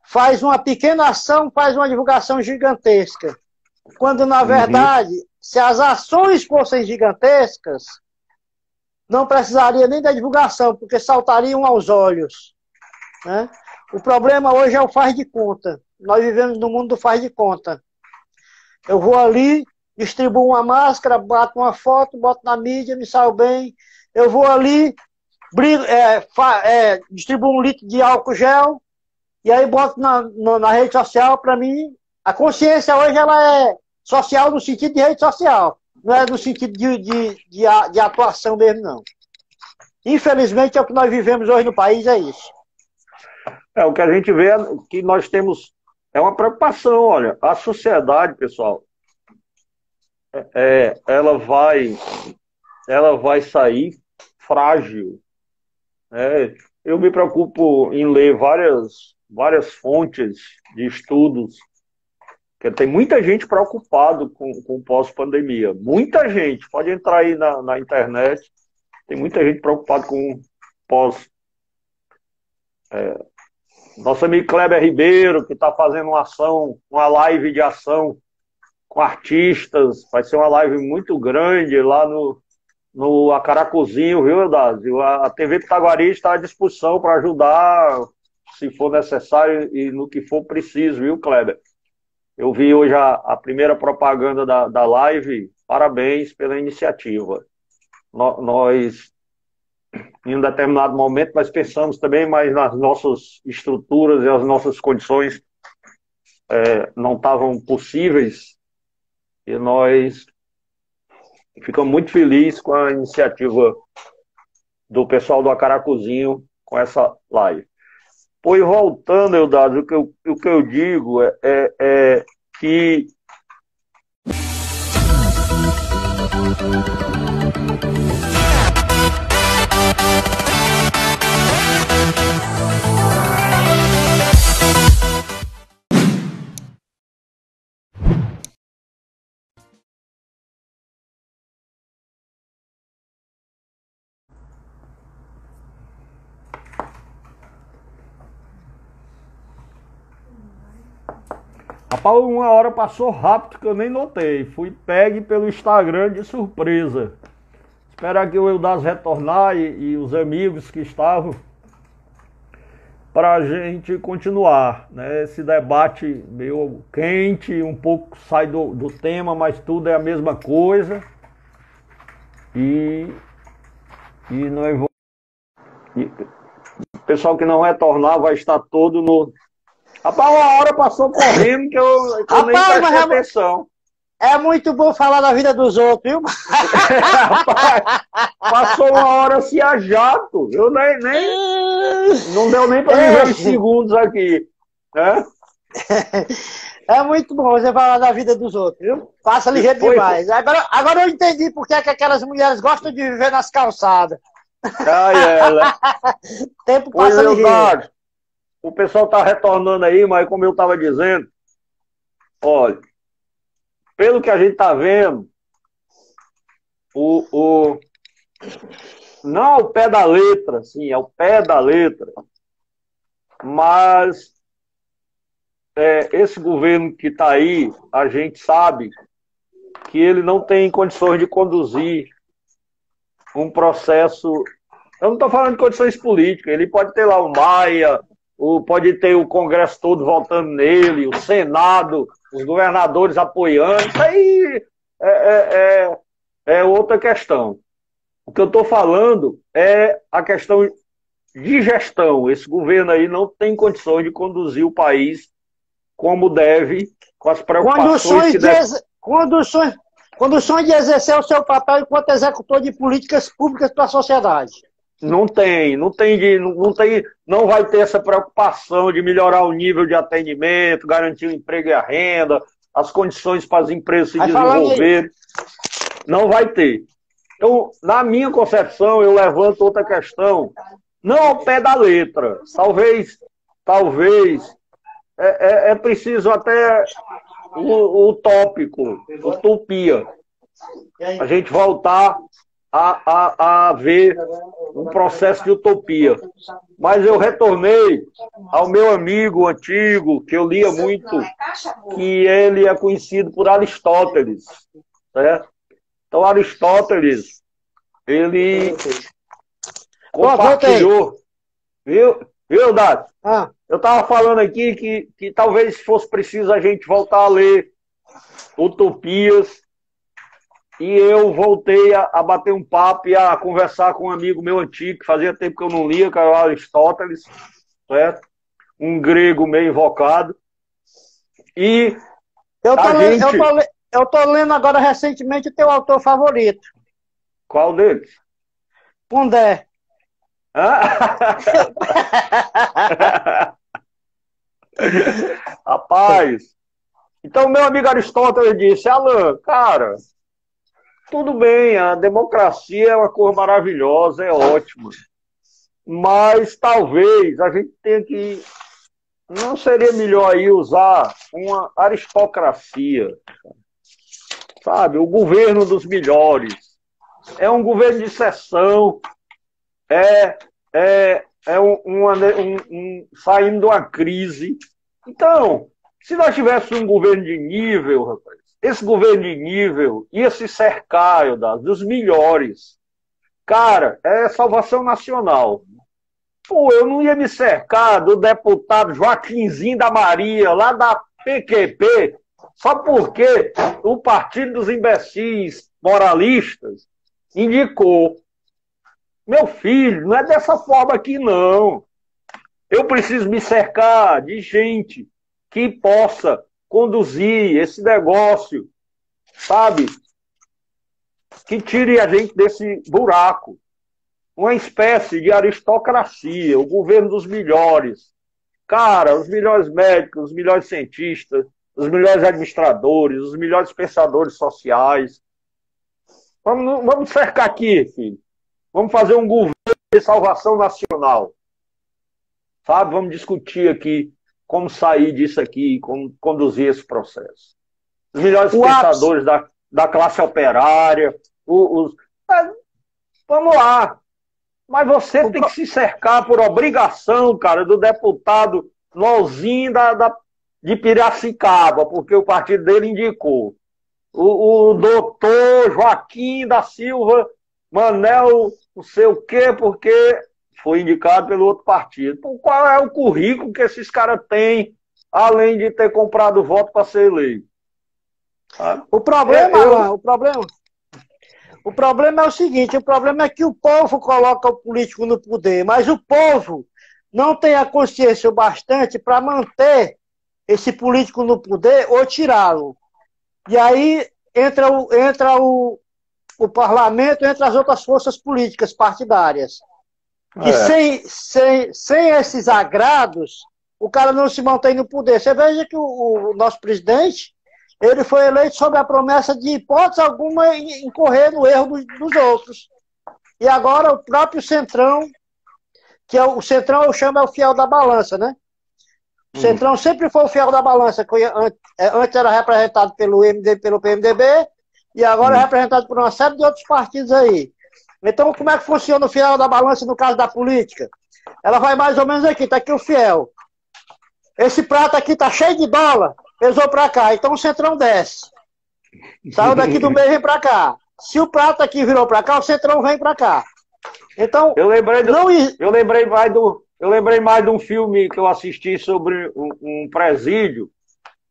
Faz uma pequena ação, faz uma divulgação gigantesca. Quando, na verdade, se as ações fossem gigantescas, não precisaria nem da divulgação, porque saltariam aos olhos, né? O problema hoje é o faz de conta. Nós vivemos no mundo do faz de conta. Eu vou ali, distribuo uma máscara, bato uma foto, boto na mídia, me saio bem. Eu vou ali, distribuo 1 litro de álcool gel, e aí boto na rede social. Para mim, a consciência hoje ela é social no sentido de rede social, não é no sentido de atuação mesmo, não. Infelizmente, é o que nós vivemos hoje no país, é isso. O que a gente vê é que nós temos... É uma preocupação, olha. A sociedade, pessoal, ela vai sair frágil. Eu me preocupo em ler várias fontes de estudos, porque tem muita gente preocupada com pós-pandemia. Muita gente. Pode entrar aí na internet. Tem muita gente preocupada com pós. Nosso amigo Kleber Ribeiro, que está fazendo uma live de ação com artistas. Vai ser uma live muito grande lá no Acaracuzinho, viu, Eudásio? A TV Pitaguari está à disposição para ajudar, se for necessário e no que for preciso, viu, Kleber? Eu vi hoje a primeira propaganda da live. Parabéns pela iniciativa. Nós, em um determinado momento, nós pensamos também, mas nas nossas estruturas e as nossas condições não estavam possíveis, e nós ficamos muito felizes com a iniciativa do pessoal do Acaracuzinho com essa live. Pois, voltando, Eudásio, o que eu digo é que rapaz, 1 hora passou rápido que eu nem notei. Fui pegue pelo Instagram de surpresa. Esperar que o Eudásio retornar e os amigos que estavam, para a gente continuar, né? Esse debate meio quente, um pouco sai do tema, mas tudo é a mesma coisa. E nós vamos... O pessoal que não retornar vai estar todo no... Rapaz, 1 hora passou correndo que eu nem prestei atenção. É muito bom falar da vida dos outros, viu? Rapaz, passou 1 hora assim a jato. Eu não deu nem para ver os segundos aqui. É muito bom você falar da vida dos outros, viu? Passa ligeiro demais. Agora eu entendi por que aquelas mulheres gostam de viver nas calçadas. Tempo passa ligeiro. O pessoal está retornando aí, mas como eu estava dizendo, olha, pelo que a gente está vendo, não ao pé da letra, sim, ao pé da letra, mas esse governo que está aí, a gente sabe que ele não tem condições de conduzir um processo. Eu não estou falando de condições políticas, ele pode ter lá o Maia, pode ter o Congresso todo votando nele, o Senado, os governadores apoiando. Isso aí é outra questão. O que eu estou falando é a questão de gestão. Esse governo aí não tem condições de conduzir o país como deve, com as preocupações condições de exercer o seu papel enquanto executor de políticas públicas para a sociedade. Não vai ter essa preocupação de melhorar o nível de atendimento, garantir o emprego e a renda, as condições para as empresas se desenvolverem. Não vai ter. Então, na minha concepção, eu levanto outra questão, não ao pé da letra. Talvez é preciso até o tópico, utopia. A gente voltar a ver um processo de utopia. Mas eu retornei ao meu amigo antigo, que eu lia muito, que ele é conhecido por Aristóteles. Certo? Então, Aristóteles, ele compartilhou. Viu, Dado? Eu estava falando aqui que talvez fosse preciso a gente voltar a ler utopias, e eu voltei a bater um papo e a conversar com um amigo meu antigo, que fazia tempo que eu não lia, que era o Aristóteles, certo? Um grego meio invocado. E eu tô lendo agora recentemente o teu autor favorito. Qual deles? Pondé. Rapaz, então meu amigo Aristóteles disse, Alan, cara, tudo bem, a democracia é uma coisa maravilhosa, é ótima, mas talvez a gente tenha que, não seria melhor aí usar uma aristocracia, sabe, o governo dos melhores, é um governo de exceção, saindo de uma crise. Então, se nós tivéssemos um governo de nível, rapaz, esse governo de nível ia se cercar, dos melhores. Cara, é salvação nacional. Pô, eu não ia me cercar do deputado Joaquinzinho da Maria, lá da PQP, só porque o Partido dos Imbecis Moralistas indicou. Meu filho, não é dessa forma aqui, não. Eu preciso me cercar de gente que possa conduzir esse negócio, sabe? Que tire a gente desse buraco. Uma espécie de aristocracia, o governo dos melhores. Cara, os melhores médicos, os melhores cientistas, os melhores administradores, os melhores pensadores sociais. Vamos cercar aqui, filho. Vamos fazer um governo de salvação nacional. Sabe? Vamos discutir aqui como sair disso aqui, como conduzir esse processo. Os melhores pensadores da classe operária. Vamos lá. Mas você tem que se cercar por obrigação, cara, do deputado Nozinho de Piracicaba, porque o partido dele indicou. O doutor Joaquim da Silva Manel, não sei o quê, porque foi indicado pelo outro partido. Então, qual é o currículo que esses caras têm, além de ter comprado voto para ser eleito? O problema é o seguinte, o problema é que o povo coloca o político no poder, mas o povo não tem a consciência o bastante para manter esse político no poder ou tirá-lo. E aí entra o parlamento, entre as outras forças políticas partidárias. Que sem esses agrados, o cara não se mantém no poder. Você veja que o nosso presidente, ele foi eleito sob a promessa de hipótese alguma incorrer no erro dos outros. E agora o próprio Centrão, que o Centrão eu chamo é o fiel da balança, né? O Centrão sempre foi o fiel da balança, que antes era representado pelo PMDB, e agora é representado por uma série de outros partidos aí. Então, como é que funciona o fiel da balança no caso da política? Ela vai mais ou menos aqui, tá aqui o fiel. Esse prato aqui tá cheio de dólar, pesou para cá, então o Centrão desce. Saiu daqui do meio e vem para cá. Se o prato aqui virou para cá, o Centrão vem para cá. Então, eu lembrei mais de um filme que eu assisti sobre um presídio,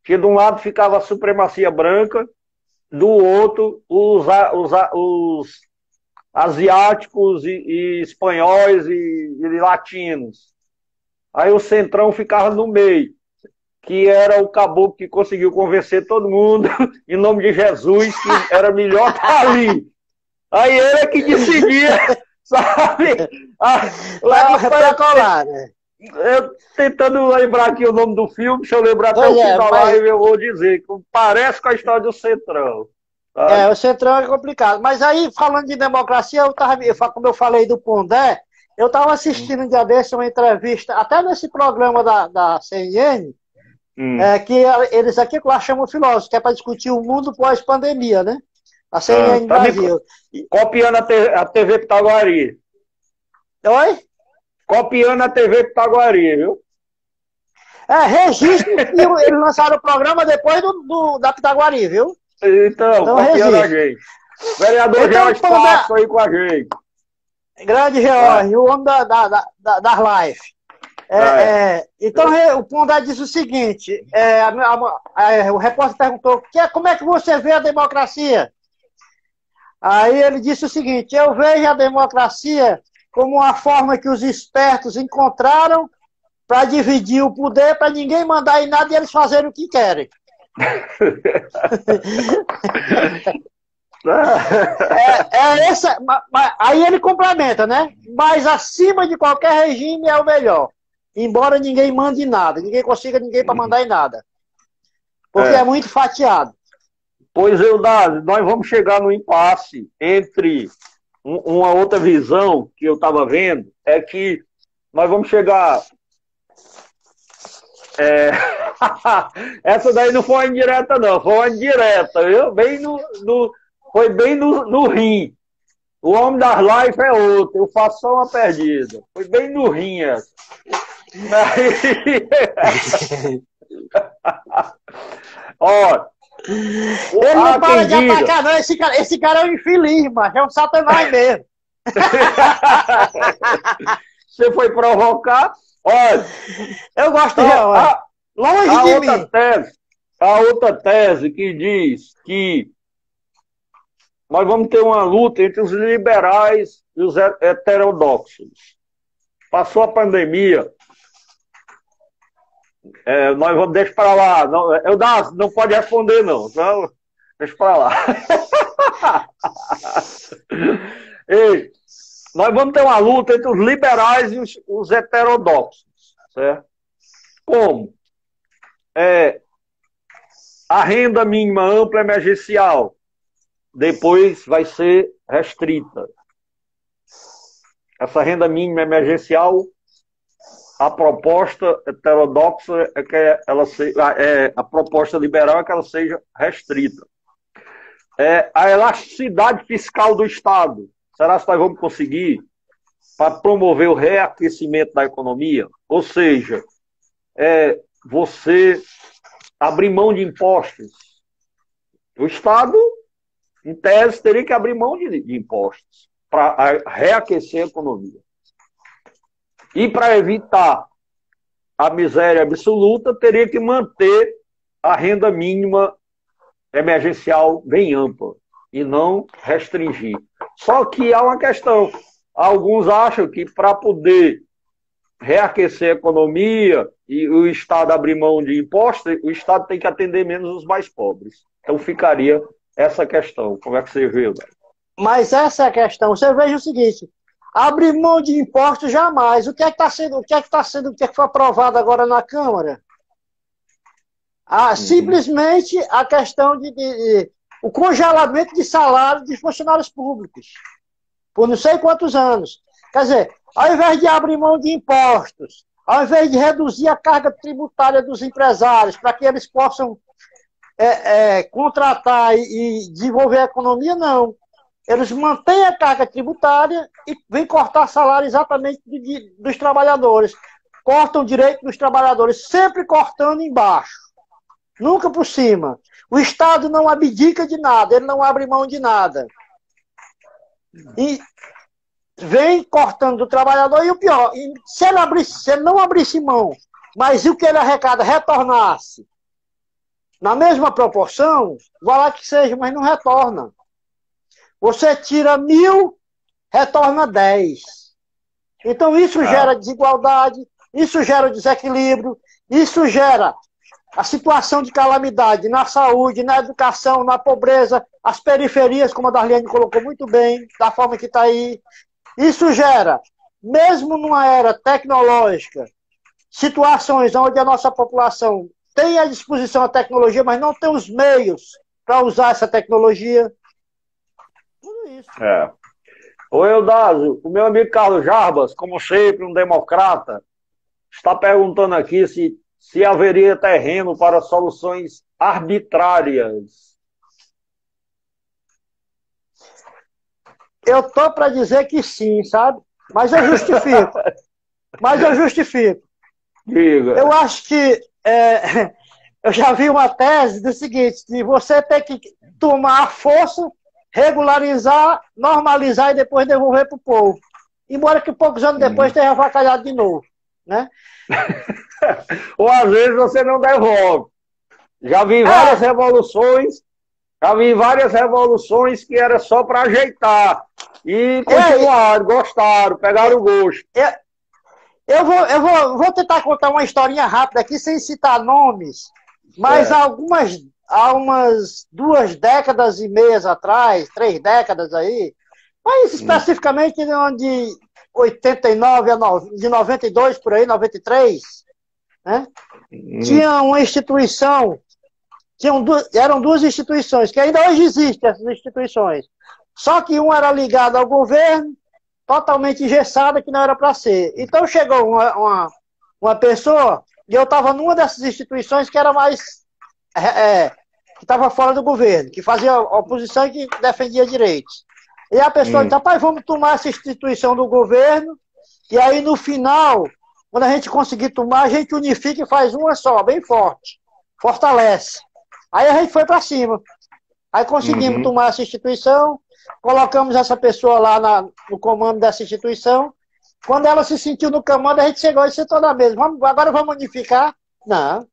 que de um lado ficava a supremacia branca, do outro os asiáticos e espanhóis e latinos. Aí o Centrão ficava no meio, que era o caboclo que conseguiu convencer todo mundo, em nome de Jesus, que era melhor estar ali. Aí ele é que decidia, sabe? Lá para colar, né? Eu tentando lembrar aqui o nome do filme, se eu lembrar até o final da live, eu vou dizer que parece com a história do Centrão. Sabe? O Centrão é complicado. Mas aí, falando de democracia, como eu falei do Pondé, eu estava assistindo um dia desse uma entrevista, até nesse programa da CNN, que eles aqui lá chamam filósofos, que é para discutir o mundo pós-pandemia, né? A CNN Tá Brasil. copiando a TV Pitaguari. Oi? Copiando a TV Pitaguari, viu? Registro que eles lançaram o programa depois da Pitaguari, viu? Então copiando a gente. Vereador então, George Passo aí com a gente. Grande George, o homem das lives. Então, o Pondé disse o seguinte, o repórter perguntou, como é que você vê a democracia? Aí ele disse o seguinte, eu vejo a democracia como uma forma que os espertos encontraram para dividir o poder, para ninguém mandar em nada e eles fazerem o que querem. Aí ele complementa, né? Mas acima de qualquer regime é o melhor. Embora ninguém mande nada, ninguém consiga ninguém para mandar em nada. Porque é muito fatiado. Pois, Eudásio, nós vamos chegar no impasse entre uma outra visão que eu estava vendo, é que nós vamos chegar... Essa daí não foi uma indireta, não, foi uma indireta, viu? Foi bem no rim. O homem das lives é outro, eu faço só uma perdida. Foi bem no rim essa. Ó, ele não para de atacar, não. Esse cara é um infeliz, mas é um satanás mesmo. Você foi provocar? Olha, eu gosto de longe de mim. A outra tese que diz que nós vamos ter uma luta entre os liberais e os heterodoxos. Passou a pandemia, nós vamos deixar para lá. Não pode responder, não. Então, deixa para lá. Ei, nós vamos ter uma luta entre os liberais e os heterodoxos. Certo? Como? A renda mínima ampla emergencial depois vai ser restrita. Essa renda mínima emergencial, a proposta heterodoxa é que a proposta liberal é que ela seja restrita. A elasticidade fiscal do Estado. Será que nós vamos conseguir para promover o reaquecimento da economia? Ou seja, você abrir mão de impostos. O Estado, em tese, teria que abrir mão de impostos para reaquecer a economia. E para evitar a miséria absoluta, teria que manter a renda mínima emergencial bem ampla e não restringir. Só que há uma questão. Alguns acham que para poder reaquecer a economia e o Estado abrir mão de impostos, o Estado tem que atender menos os mais pobres. Então ficaria essa questão. Como é que você vê, velho? Mas essa é a questão. Você veja o seguinte, abrir mão de impostos jamais. O que foi aprovado agora na Câmara? Simplesmente a questão o congelamento de salário de funcionários públicos. Por não sei quantos anos. Quer dizer, ao invés de abrir mão de impostos, ao invés de reduzir a carga tributária dos empresários para que eles possam contratar e desenvolver a economia, não. Eles mantêm a carga tributária e vêm cortar salário exatamente dos trabalhadores. Cortam o direito dos trabalhadores, sempre cortando embaixo, nunca por cima. O Estado não abdica de nada, ele não abre mão de nada. E vem cortando do trabalhador, e o pior, se ele não abrisse mão, mas o que ele arrecada retornasse na mesma proporção, vai lá que seja, mas não retorna. Você tira 1.000, retorna 10. Então isso gera desigualdade, isso gera desequilíbrio, isso gera a situação de calamidade na saúde, na educação, na pobreza, as periferias, como a Darlene colocou muito bem, da forma que está aí. Isso gera, mesmo numa era tecnológica, situações onde a nossa população tem à disposição a tecnologia, mas não tem os meios para usar essa tecnologia. Tudo isso. Ô Eudásio, o meu amigo Carlos Jarbas, como sempre, um democrata, está perguntando aqui se haveria terreno para soluções arbitrárias. eu tô para dizer que sim, sabe? Mas eu justifico. Mas eu justifico. Diga. Eu acho que eu já vi uma tese do seguinte, de você ter que tomar a força, regularizar, normalizar e depois devolver para o povo. Embora que poucos anos depois tenha avacalhado de novo. Né? Ou às vezes você não devolve. Já vi várias revoluções que era só para ajeitar. E continuaram, gostaram, pegaram o gosto. Eu vou tentar contar uma historinha rápida aqui, sem citar nomes, mas há umas 2 décadas e meias atrás, 3 décadas aí, mas especificamente de 89 de 92 por aí, 93, né? Tinha uma instituição, eram 2 instituições, que ainda hoje existem essas instituições, só que uma era ligada ao governo, totalmente engessada, que não era para ser. Então chegou uma pessoa, e eu estava numa dessas instituições que era mais que estava fora do governo, que fazia oposição e que defendia direitos. E a pessoa disse, rapaz, vamos tomar essa instituição do governo, e aí no final, quando a gente conseguir tomar, a gente unifica e faz uma só, bem forte. Fortalece. Aí a gente foi para cima. Aí conseguimos tomar essa instituição, colocamos essa pessoa lá no comando dessa instituição. Quando ela se sentiu no comando, a gente chegou e sentou na mesa. Agora vamos unificar? Não.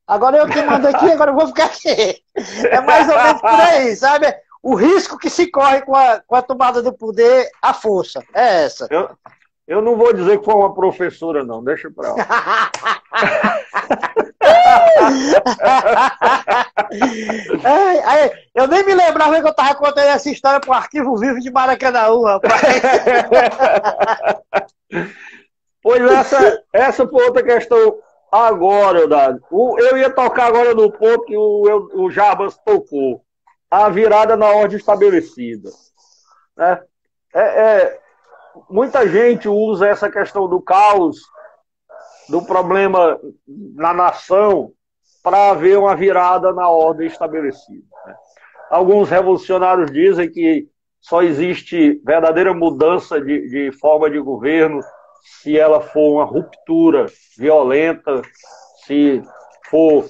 Agora eu que mando aqui, agora eu vou ficar aqui. É mais ou menos por aí, sabe? O risco que se corre com a tomada do poder, a força. É essa. Eu não vou dizer que foi uma professora, não. Deixa pra lá. Eu nem me lembrava que eu estava contando essa história para o Arquivo Vivo de Maracanãú, rapaz. Pois essa foi outra questão agora, Dado. Eu ia tocar agora no ponto que o Jarbas tocou. A virada na ordem estabelecida. Né? Muita gente usa essa questão do caos, do problema na nação, para haver uma virada na ordem estabelecida. Né? Alguns revolucionários dizem que só existe verdadeira mudança de forma de governo se ela for uma ruptura violenta, se for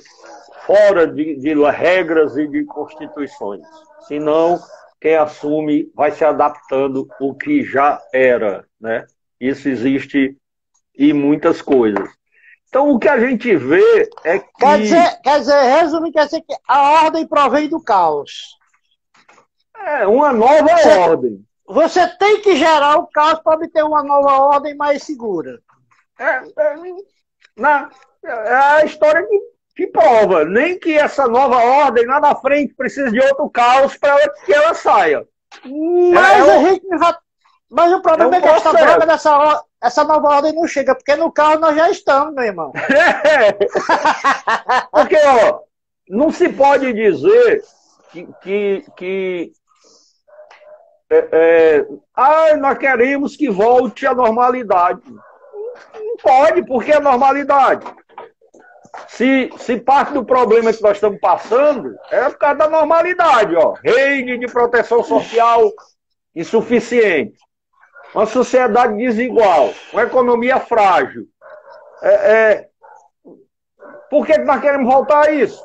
fora de regras e de constituições. Senão, quem assume vai se adaptando o que já era. Né? Isso existe em muitas coisas. Então, o que a gente vê é que... Quer dizer, resumindo, quer dizer que a ordem provém do caos. Uma nova ordem. Você tem que gerar o caos para obter uma nova ordem mais segura. É a história que prova. Nem que essa nova ordem, lá na frente, precisa de outro caos para que ela saia. Mas o problema é que essa droga essa nova ordem não chega, porque no carro nós já estamos, meu irmão. Porque, não se pode dizer que nós queremos que volte à normalidade. Não pode, porque é normalidade. Se parte do problema que nós estamos passando é por causa da normalidade, rede de proteção social insuficiente, uma sociedade desigual, uma economia frágil. Por que nós queremos voltar a isso?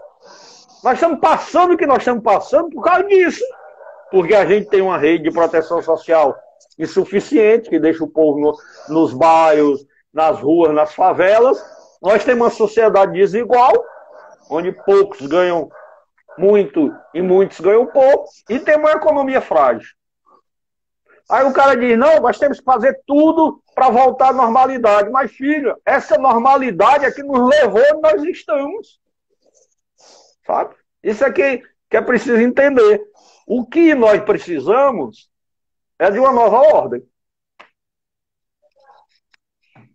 Nós estamos passando o que nós estamos passando por causa disso. Porque a gente tem uma rede de proteção social insuficiente, que deixa o povo nos bairros, nas ruas, nas favelas. Nós temos uma sociedade desigual, onde poucos ganham muito e muitos ganham pouco, e temos uma economia frágil. Aí o cara diz, não, nós temos que fazer tudo para voltar à normalidade. Mas, filho, essa normalidade é que nos levou onde nós estamos. Sabe? Isso é que é preciso entender. O que nós precisamos é de uma nova ordem.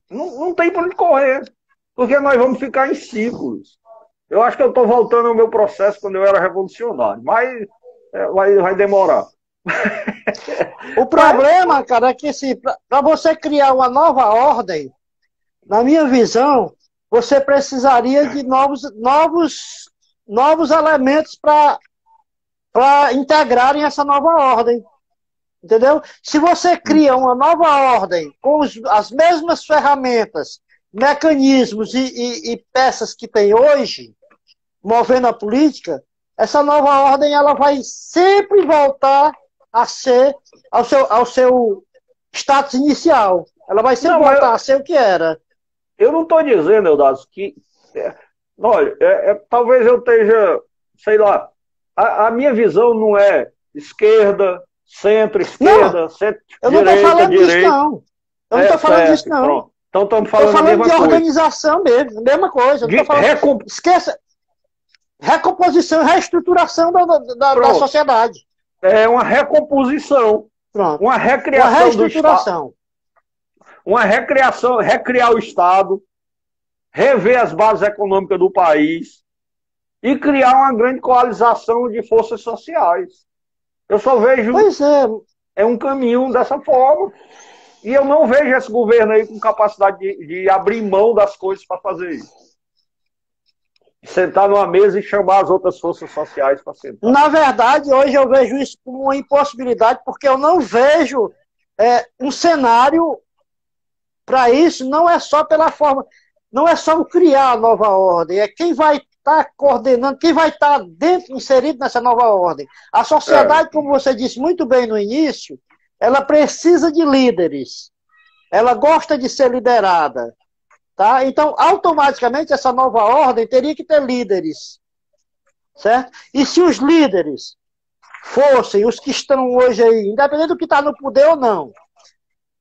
Não tem para onde correr. Porque nós vamos ficar em ciclos. Eu acho que eu estou voltando ao meu processo quando eu era revolucionário. Mas vai demorar. O problema, cara, é que para você criar uma nova ordem, na minha visão, você precisaria de novos elementos para integrarem essa nova ordem. Entendeu? Se você cria uma nova ordem com as mesmas ferramentas, mecanismos e peças que tem hoje, movendo a política, essa nova ordem ela vai sempre voltar a ser ao seu status inicial. Ela vai sempre voltar a ser o que era. Eu não estou dizendo, Eudásio, que... olha, talvez eu esteja, sei lá, a minha visão não é esquerda, centro-esquerda, centro-direita, eu não estou falando disso, não. Eu não estou falando disso, não. Pronto. Então estamos falando de coisa. Organização mesmo, mesma coisa. Esqueça. Recomposição, reestruturação da sociedade. É uma recomposição. Pronto. Uma recriação do Estado. Uma recriação, recriar o Estado, rever as bases econômicas do país e criar uma grande coalização de forças sociais. Eu só vejo um caminho dessa forma. E eu não vejo esse governo aí com capacidade de abrir mão das coisas para fazer isso. Sentar numa mesa e chamar as outras forças sociais para sentar. Na verdade, hoje eu vejo isso como uma impossibilidade, porque eu não vejo um cenário para isso, não é só pela forma, não é só o criar a nova ordem, é quem vai estar coordenando, quem vai estar inserido nessa nova ordem. A sociedade, como você disse muito bem no início, ela precisa de líderes, ela gosta de ser liderada. Tá? Então, automaticamente, essa nova ordem teria que ter líderes. Certo? E se os líderes fossem os que estão hoje aí, independente do que está no poder ou não,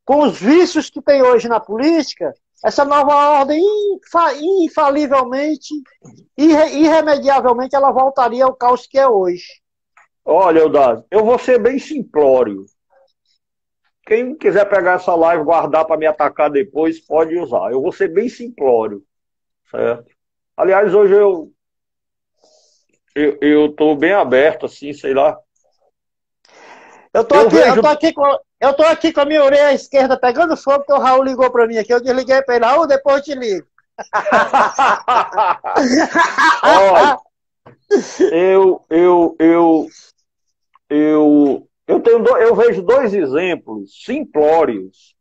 com os vícios que tem hoje na política, essa nova ordem, infalivelmente, irremediavelmente, ela voltaria ao caos que é hoje. Olha, Eudásio, eu vou ser bem simplório. Quem quiser pegar essa live e guardar para me atacar depois, pode usar. Eu vou ser bem simplório, certo? Aliás, hoje eu estou bem aberto, assim, sei lá. Eu tô aqui com a minha orelha esquerda pegando fogo, porque o Raul ligou para mim aqui. Eu desliguei para ele. Raul, depois eu te ligo. Olha, eu vejo dois exemplos simplórios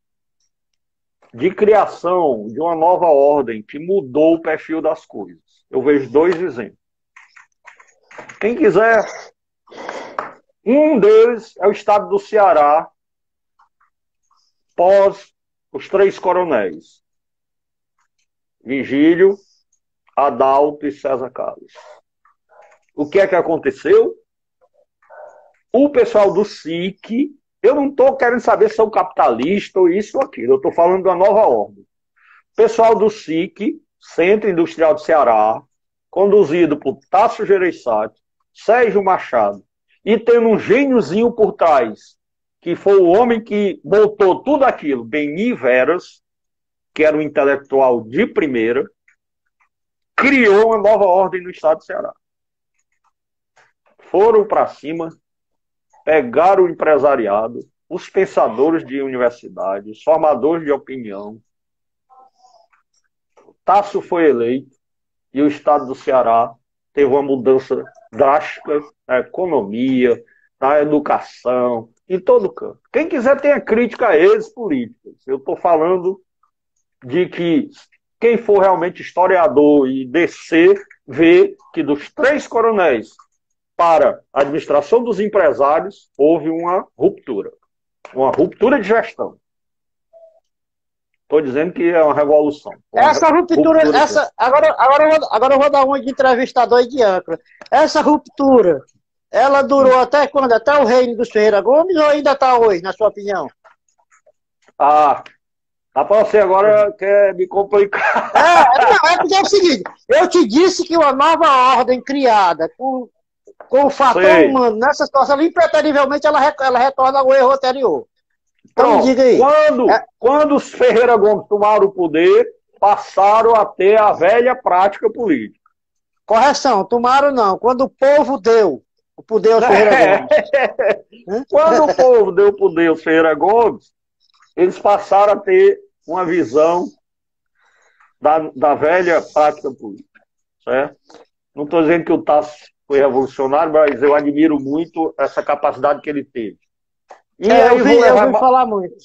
de criação de uma nova ordem que mudou o perfil das coisas. Eu vejo dois exemplos. Quem quiser, um deles é o estado do Ceará, pós os 3 coronéis. Vigílio, Adalto e César Carlos. O que é que aconteceu? O pessoal do SIC, eu não estou querendo saber se são capitalistas ou isso ou aquilo, eu estou falando da nova ordem. O pessoal do SIC, Centro Industrial do Ceará, conduzido por Tasso Gereissati, Sérgio Machado, e tendo um gêniozinho por trás, que foi o homem que botou tudo aquilo, Beni Veras, que era um intelectual de primeira, criou uma nova ordem no estado do Ceará. Foram para cima, pegaram o empresariado, os pensadores de universidade, os formadores de opinião. Tasso foi eleito e o estado do Ceará teve uma mudança drástica na economia, na educação, em todo canto. Quem quiser tem a crítica a eles políticos. Eu estou falando de que quem for realmente historiador e descer, vê que dos 3 coronéis para a administração dos empresários, houve uma ruptura de gestão. Estou dizendo que é uma revolução. Essa ruptura agora eu vou dar uma de entrevistador e de âncora. Essa ruptura, ela durou até quando? Até o reino dos Ferreira Gomes ou ainda está hoje, na sua opinião? Rapaz, você agora quer me complicar. Porque é o seguinte, eu te disse que uma nova ordem criada com o fator humano nessa situação, impreterivelmente ela retorna ao erro anterior. Então, diga aí. Quando os Ferreira Gomes tomaram o poder, passaram a ter a velha prática política. Correção, tomaram não. Quando o povo deu o poder aos Ferreira Gomes. Quando o povo deu o poder aos Ferreira Gomes, eles passaram a ter uma visão da velha prática política. Certo? Não estou dizendo que o Tasso foi revolucionário, mas eu admiro muito essa capacidade que ele teve. E aí eu vi falar muito.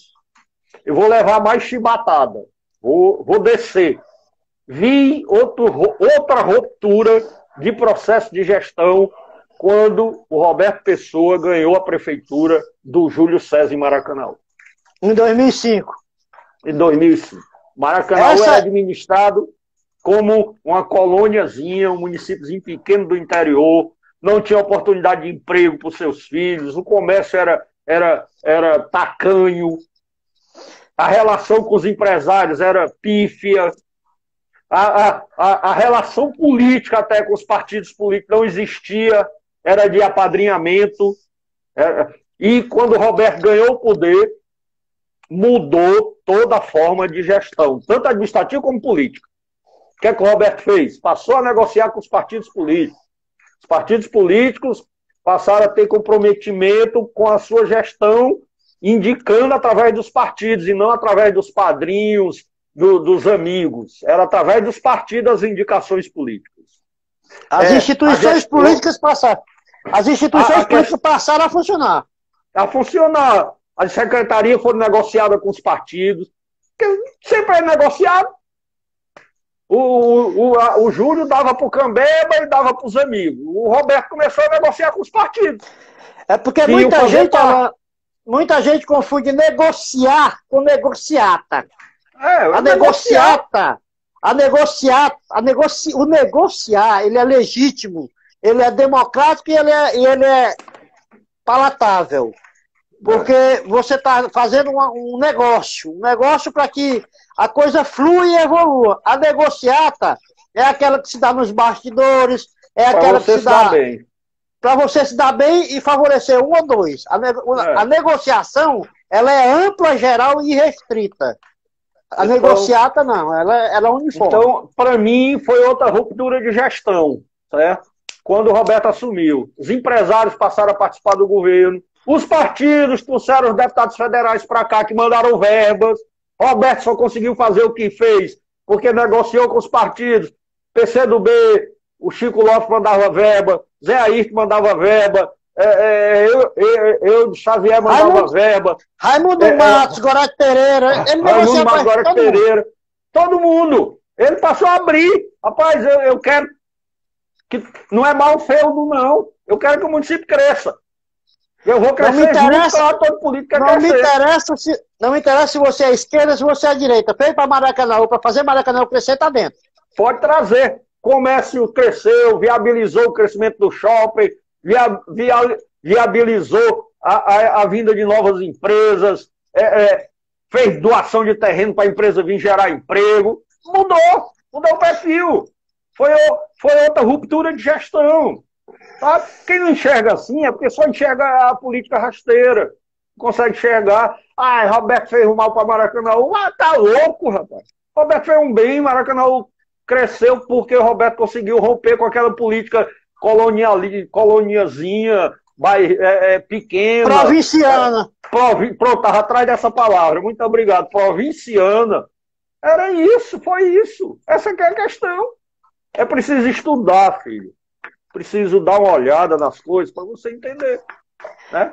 Eu vou levar mais chibatada. Vou descer. Vi outra ruptura de processo de gestão quando o Roberto Pessoa ganhou a prefeitura do Júlio César em Maracanã. Em 2005. Em 2005. Maracanã era administrado como uma colôniazinha, um municípiozinho pequeno do interior, não tinha oportunidade de emprego para os seus filhos, o comércio era tacanho, a relação com os empresários era pífia, a relação política até com os partidos políticos não existia, era de apadrinhamento. E quando o Roberto ganhou o poder, mudou toda a forma de gestão, tanto administrativa como política. O que é que o Roberto fez? Passou a negociar com os partidos políticos. Os partidos políticos passaram a ter comprometimento com a sua gestão, indicando através dos partidos e não através dos padrinhos, dos amigos. Era através dos partidos as indicações políticas. As instituições políticas passaram. As instituições políticas passaram a funcionar. A funcionar. As secretarias foram negociadas com os partidos. Sempre é negociado. O Júlio dava para o Cambeba e dava para os amigos. O Roberto começou a negociar com os partidos. É porque muita gente confunde negociar com negociata. O negociar, ele é legítimo, ele é democrático e ele é palatável. Porque você está fazendo um negócio para que a coisa flua e evolua. A negociata é aquela que se dá nos bastidores, é aquela que se dá para você se dar bem e favorecer um ou dois. A negociação, ela é ampla, geral e restrita. A negociata não, ela é uniforme. Então, para mim, foi outra ruptura de gestão, certo? Quando o Roberto assumiu. Os empresários passaram a participar do governo, os partidos trouxeram os deputados federais para cá que mandaram verbas. Roberto só conseguiu fazer o que fez porque negociou com os partidos. PCdoB, o Chico Lopes mandava verba, Zé Ayrton mandava verba, eu Xavier mandava verba. Raimundo Matos, Gorete Pereira. Raimundo Matos, Gorete Pereira. Todo mundo. Ele passou a abrir. Rapaz, eu quero que não é mal feudo, não. Eu quero que o município cresça. Eu vou crescer junto, todo político quer crescer. Não me interessa se você é esquerda, se você é direita. Veio para Maracanã, para fazer Maracanã crescer, está dentro. Pode trazer. Comércio cresceu, viabilizou o crescimento do shopping, viabilizou a vinda de novas empresas, fez doação de terreno para a empresa vir gerar emprego. Mudou o perfil. Foi outra ruptura de gestão. Tá? Quem não enxerga assim é porque só enxerga a política rasteira. Não consegue enxergar. Roberto fez um mal para Maracanã. Tá louco, rapaz. Roberto fez um bem, Maracanã cresceu porque o Roberto conseguiu romper com aquela política coloniazinha, pequena. Provinciana. Pronto, estava atrás dessa palavra. Muito obrigado. Provinciana. Era isso, foi isso. Essa que é a questão. É preciso estudar, filho. Preciso dar uma olhada nas coisas para você entender. Né?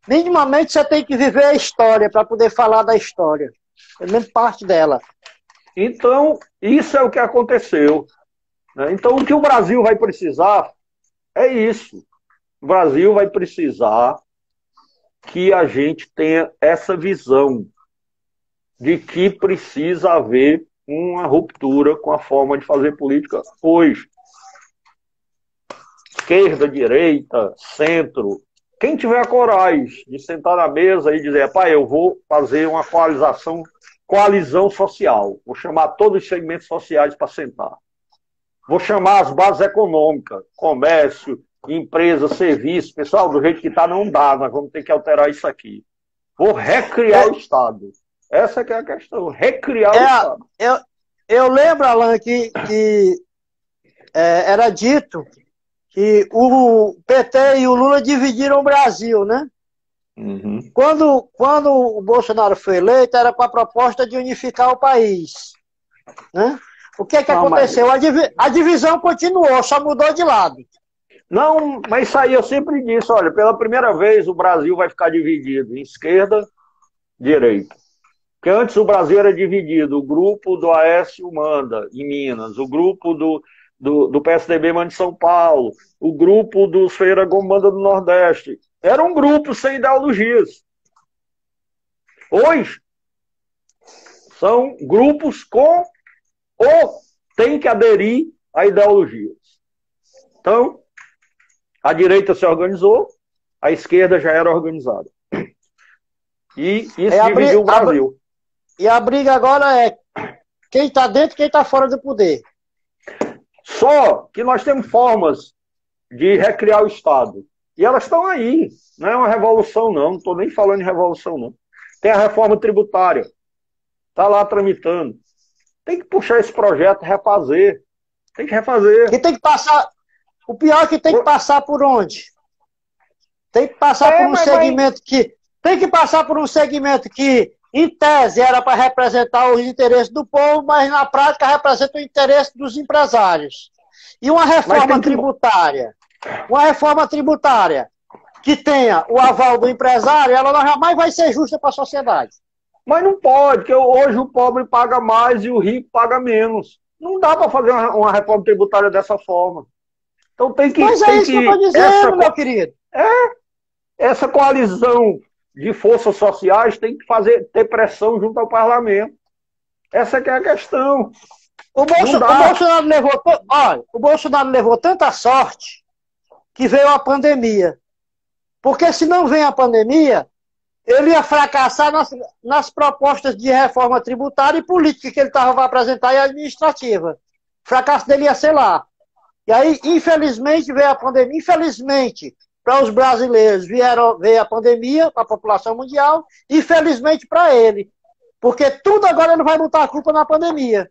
Minimamente você tem que viver a história para poder falar da história. É mesmo parte dela. Então, isso é o que aconteceu. Né? Então, o que o Brasil vai precisar é isso. O Brasil vai precisar que a gente tenha essa visão de que precisa haver uma ruptura com a forma de fazer política hoje. Esquerda, direita, centro. Quem tiver a coragem de sentar na mesa e dizer, eu vou fazer uma coalizão social. Vou chamar todos os segmentos sociais para sentar. Vou chamar as bases econômicas, comércio, empresa, serviço. Pessoal, do jeito que está não dá, nós vamos ter que alterar isso aqui. Vou recriar o Estado. Essa que é a questão, recriar o Estado. Eu lembro, Alan, que era dito que o PT e o Lula dividiram o Brasil, né? Uhum. Quando o Bolsonaro foi eleito, era com a proposta de unificar o país. Né? O que aconteceu? A divisão continuou, só mudou de lado. Não, mas isso aí eu sempre disse, olha, pela primeira vez o Brasil vai ficar dividido em esquerda, direita. Porque antes o Brasil era dividido, o grupo do Aécio manda em Minas, o grupo do PSDB manda em São Paulo, o grupo dos Feira Gomes manda no Nordeste. Era um grupo sem ideologias. Hoje, são grupos com ou tem que aderir a ideologias. Então, a direita se organizou, a esquerda já era organizada. E isso dividiu o Brasil. E a briga agora é quem está dentro e quem está fora do poder. Só que nós temos formas de recriar o Estado. E elas estão aí. Não é uma revolução, não. Não estou nem falando em revolução, não. Tem a reforma tributária. Está lá tramitando. Tem que puxar esse projeto, refazer. Tem que refazer. E tem que passar. O pior é que tem que passar por onde? Tem que passar por um segmento que. Tem que passar por um segmento que, em tese, era para representar os interesses do povo, mas na prática representa o interesse dos empresários. E uma reforma tributária. Uma reforma tributária que tenha o aval do empresário, ela jamais vai ser justa para a sociedade. Mas não pode, porque hoje o pobre paga mais e o rico paga menos. Não dá para fazer uma reforma tributária dessa forma. Então tem que... Mas é isso que eu estou dizendo, meu querido. Essa coalizão de forças sociais tem que ter pressão junto ao parlamento. Essa que é a questão. O Bolsonaro levou tanta sorte que veio a pandemia. Porque se não vem a pandemia, ele ia fracassar nas propostas de reforma tributária e política que ele estava para apresentar e administrativa. O fracasso dele ia ser lá. E aí, infelizmente, veio a pandemia. Infelizmente, para os brasileiros, veio a pandemia, para a população mundial. Infelizmente, para ele. Porque tudo agora ele vai botar a culpa na pandemia.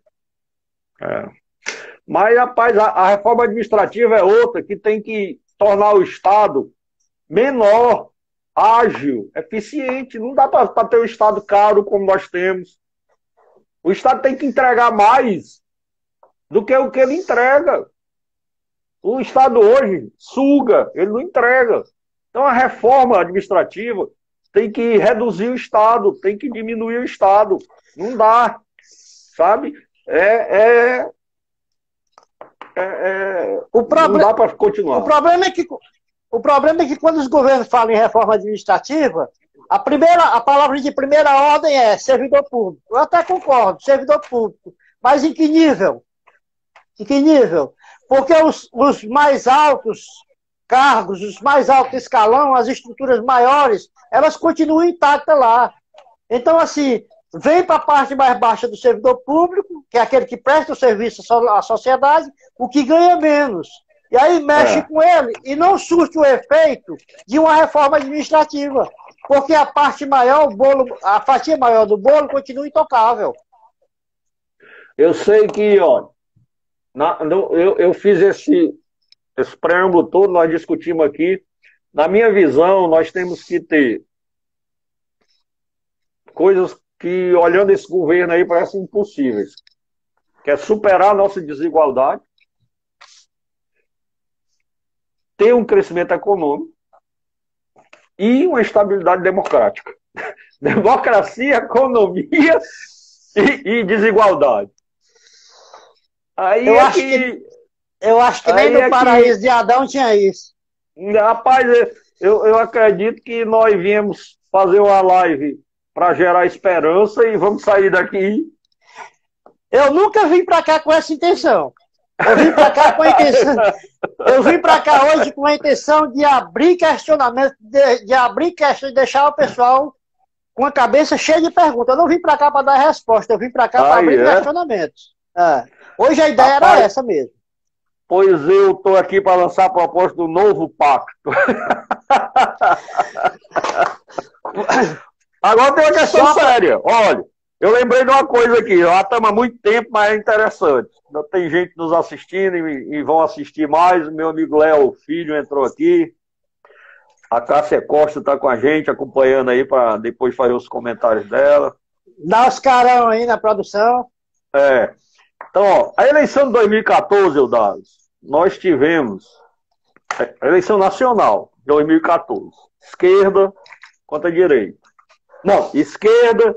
Mas, rapaz, a reforma administrativa é outra, que tem que tornar o Estado menor, ágil, eficiente. Não dá para ter um Estado caro como nós temos. O Estado tem que entregar mais do que o que ele entrega. O Estado hoje suga, ele não entrega. Então a reforma administrativa tem que reduzir o Estado, tem que diminuir o Estado. Não dá, sabe? Não dá para continuar. O problema é que quando os governos falam em reforma administrativa, a palavra de primeira ordem é servidor público. Eu até concordo, servidor público. Mas em que nível? Em que nível? Porque os mais altos cargos, os mais altos escalão, as estruturas maiores, elas continuam intactas lá. Então, assim, vem para a parte mais baixa do servidor público, que é aquele que presta o serviço à sociedade, o que ganha menos. E aí mexe com ele e não surte o efeito de uma reforma administrativa. Porque a parte maior, a fatia maior do bolo continua intocável. Eu sei que, ó, eu fiz esse preâmbulo todo, nós discutimos aqui. Na minha visão, nós temos que ter coisas que, olhando esse governo aí, parecem impossíveis. Que é superar a nossa desigualdade, ter um crescimento econômico e uma estabilidade democrática. Democracia, economia e desigualdade. Aí eu acho que nem no paraíso de Adão tinha isso. Rapaz, eu acredito que nós viemos fazer uma live para gerar esperança e vamos sair daqui. Eu nunca vim para cá com essa intenção. Eu vim para cá com a intenção. Eu vim para cá hoje com a intenção de abrir questionamento, de abrir questão, de deixar o pessoal com a cabeça cheia de perguntas. Eu não vim para cá para dar resposta, eu vim para cá para abrir questionamentos. Hoje a ideia era essa mesmo. Pois eu estou aqui para lançar a proposta do novo pacto. Agora tem uma questão séria. Olha, eu lembrei de uma coisa aqui. Já estamos há muito tempo, mas é interessante. Tem gente nos assistindo e vão assistir mais. O meu amigo Léo Filho entrou aqui. A Cássia Costa está com a gente, acompanhando aí para depois fazer os comentários dela. Dá os carão aí na produção. Então, ó, a eleição de 2014, Eudalio, nós tivemos Eleição nacional, 2014. Esquerda contra direita. Não, esquerda,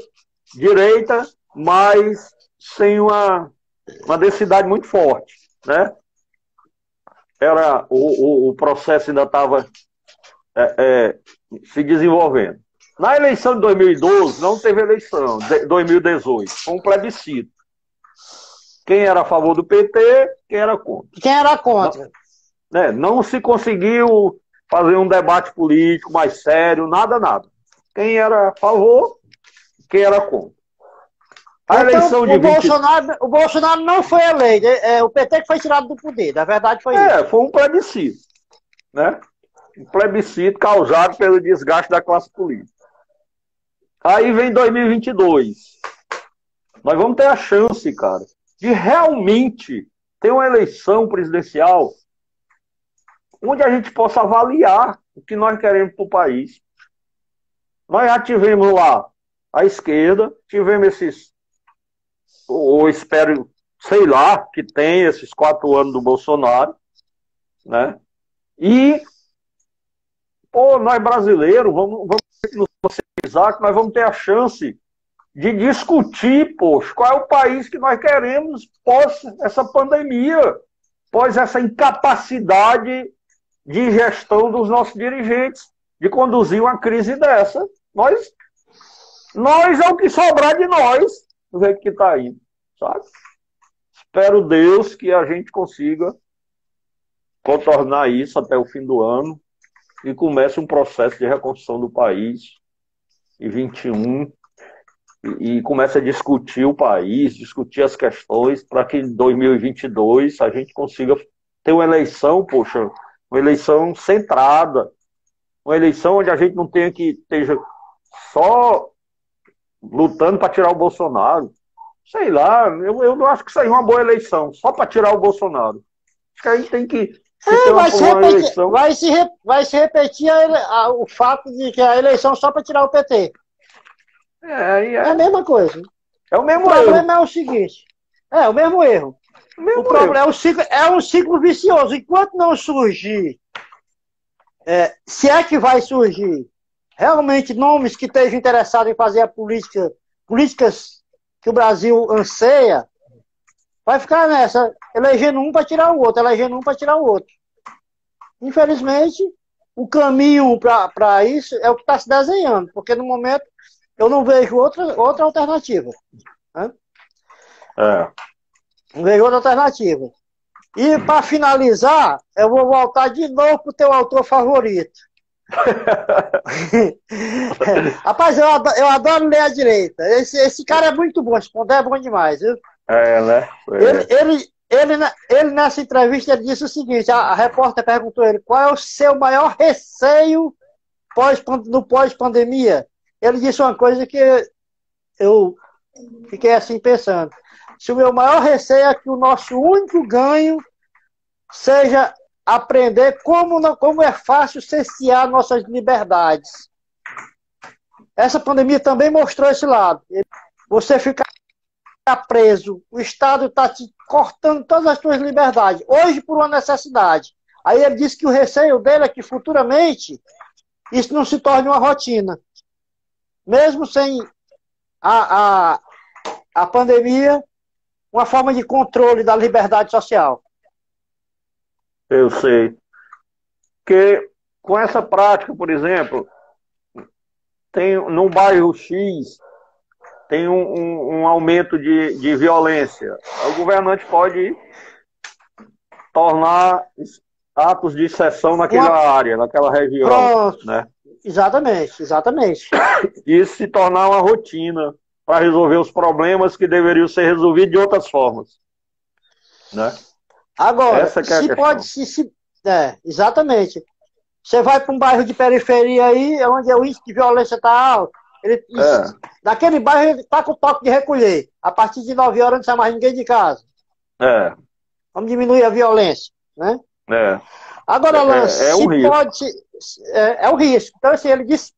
direita, mas sem uma densidade muito forte, né? O processo ainda estava se desenvolvendo. Na eleição de 2012, não teve eleição, 2018, foi um plebiscito. Quem era a favor do PT, quem era contra. Quem era contra? Não se conseguiu fazer um debate político mais sério, nada. Quem era a favor, quem era contra. A eleição de o Bolsonaro não foi eleito, o PT que foi tirado do poder, na verdade foi isso. Foi um plebiscito, né? Um plebiscito causado pelo desgaste da classe política. Aí vem 2022. Nós vamos ter a chance, cara, de realmente ter uma eleição presidencial onde a gente possa avaliar o que nós queremos para o país. Nós já tivemos lá a esquerda, tivemos ou espero, sei lá, que tem esses 4 anos do Bolsonaro, né? E, nós brasileiros, vamos nos conscientizar que nós vamos ter a chance de discutir, qual é o país que nós queremos pós essa pandemia, pós essa incapacidade de gestão dos nossos dirigentes, de conduzir uma crise dessa. Nós é o que sobrar de nós, do jeito que está aí, sabe? Espero Deus que a gente consiga contornar isso até o fim do ano e comece um processo de reconstrução do país em 21 e comece a discutir o país, discutir as questões para que em 2022 a gente consiga ter uma eleição, uma eleição centrada, uma eleição onde a gente não tenha que esteja só lutando para tirar o Bolsonaro. Sei lá, eu não acho que isso aí é uma boa eleição, só para tirar o Bolsonaro. Acho que a gente tem que ter uma eleição. Vai se repetir o fato de que a eleição só para tirar o PT. É a mesma coisa. É o mesmo erro. O problema erro. é o seguinte, o mesmo erro. O problema é um ciclo vicioso. Enquanto não surgir, se é que vai surgir, realmente nomes que estejam interessados em fazer políticas que o Brasil anseia, vai ficar nessa, elegendo um para tirar o outro, elegendo um para tirar o outro. Infelizmente, o caminho para isso é o que está se desenhando, porque no momento eu não vejo outra alternativa. Né? Não vejo outra alternativa. E para finalizar, eu vou voltar de novo para o teu autor favorito. Rapaz, eu adoro ler a direita. Esse cara é muito bom, esse Pondé é bom demais, viu? Né? Ele nessa entrevista ele disse o seguinte: a repórter perguntou a ele qual é o seu maior receio no pós-pandemia. Ele disse uma coisa que eu fiquei assim pensando. Se o meu maior receio é que o nosso único ganho seja aprender como é fácil cercear nossas liberdades. Essa pandemia também mostrou esse lado. Você fica preso, o Estado está te cortando todas as suas liberdades, hoje por uma necessidade. Aí ele disse que o receio dele é que futuramente isso não se torne uma rotina. Mesmo sem a pandemia, uma forma de controle da liberdade social. Eu sei. Porque com essa prática, por exemplo, tem no bairro X tem um aumento de violência. O governante pode tornar atos de exceção naquela área, naquela região. Pronto. Né? Exatamente. Isso se tornar uma rotina para resolver os problemas que deveriam ser resolvidos de outras formas. Né? Agora, exatamente. Você vai para um bairro de periferia aí, onde o índice de violência está alto. Naquele bairro ele está com o toque de recolher. A partir de 9 horas não sai mais ninguém de casa. Vamos diminuir a violência. Né? Agora, Lance, é um risco. É um risco. Então, assim, ele disse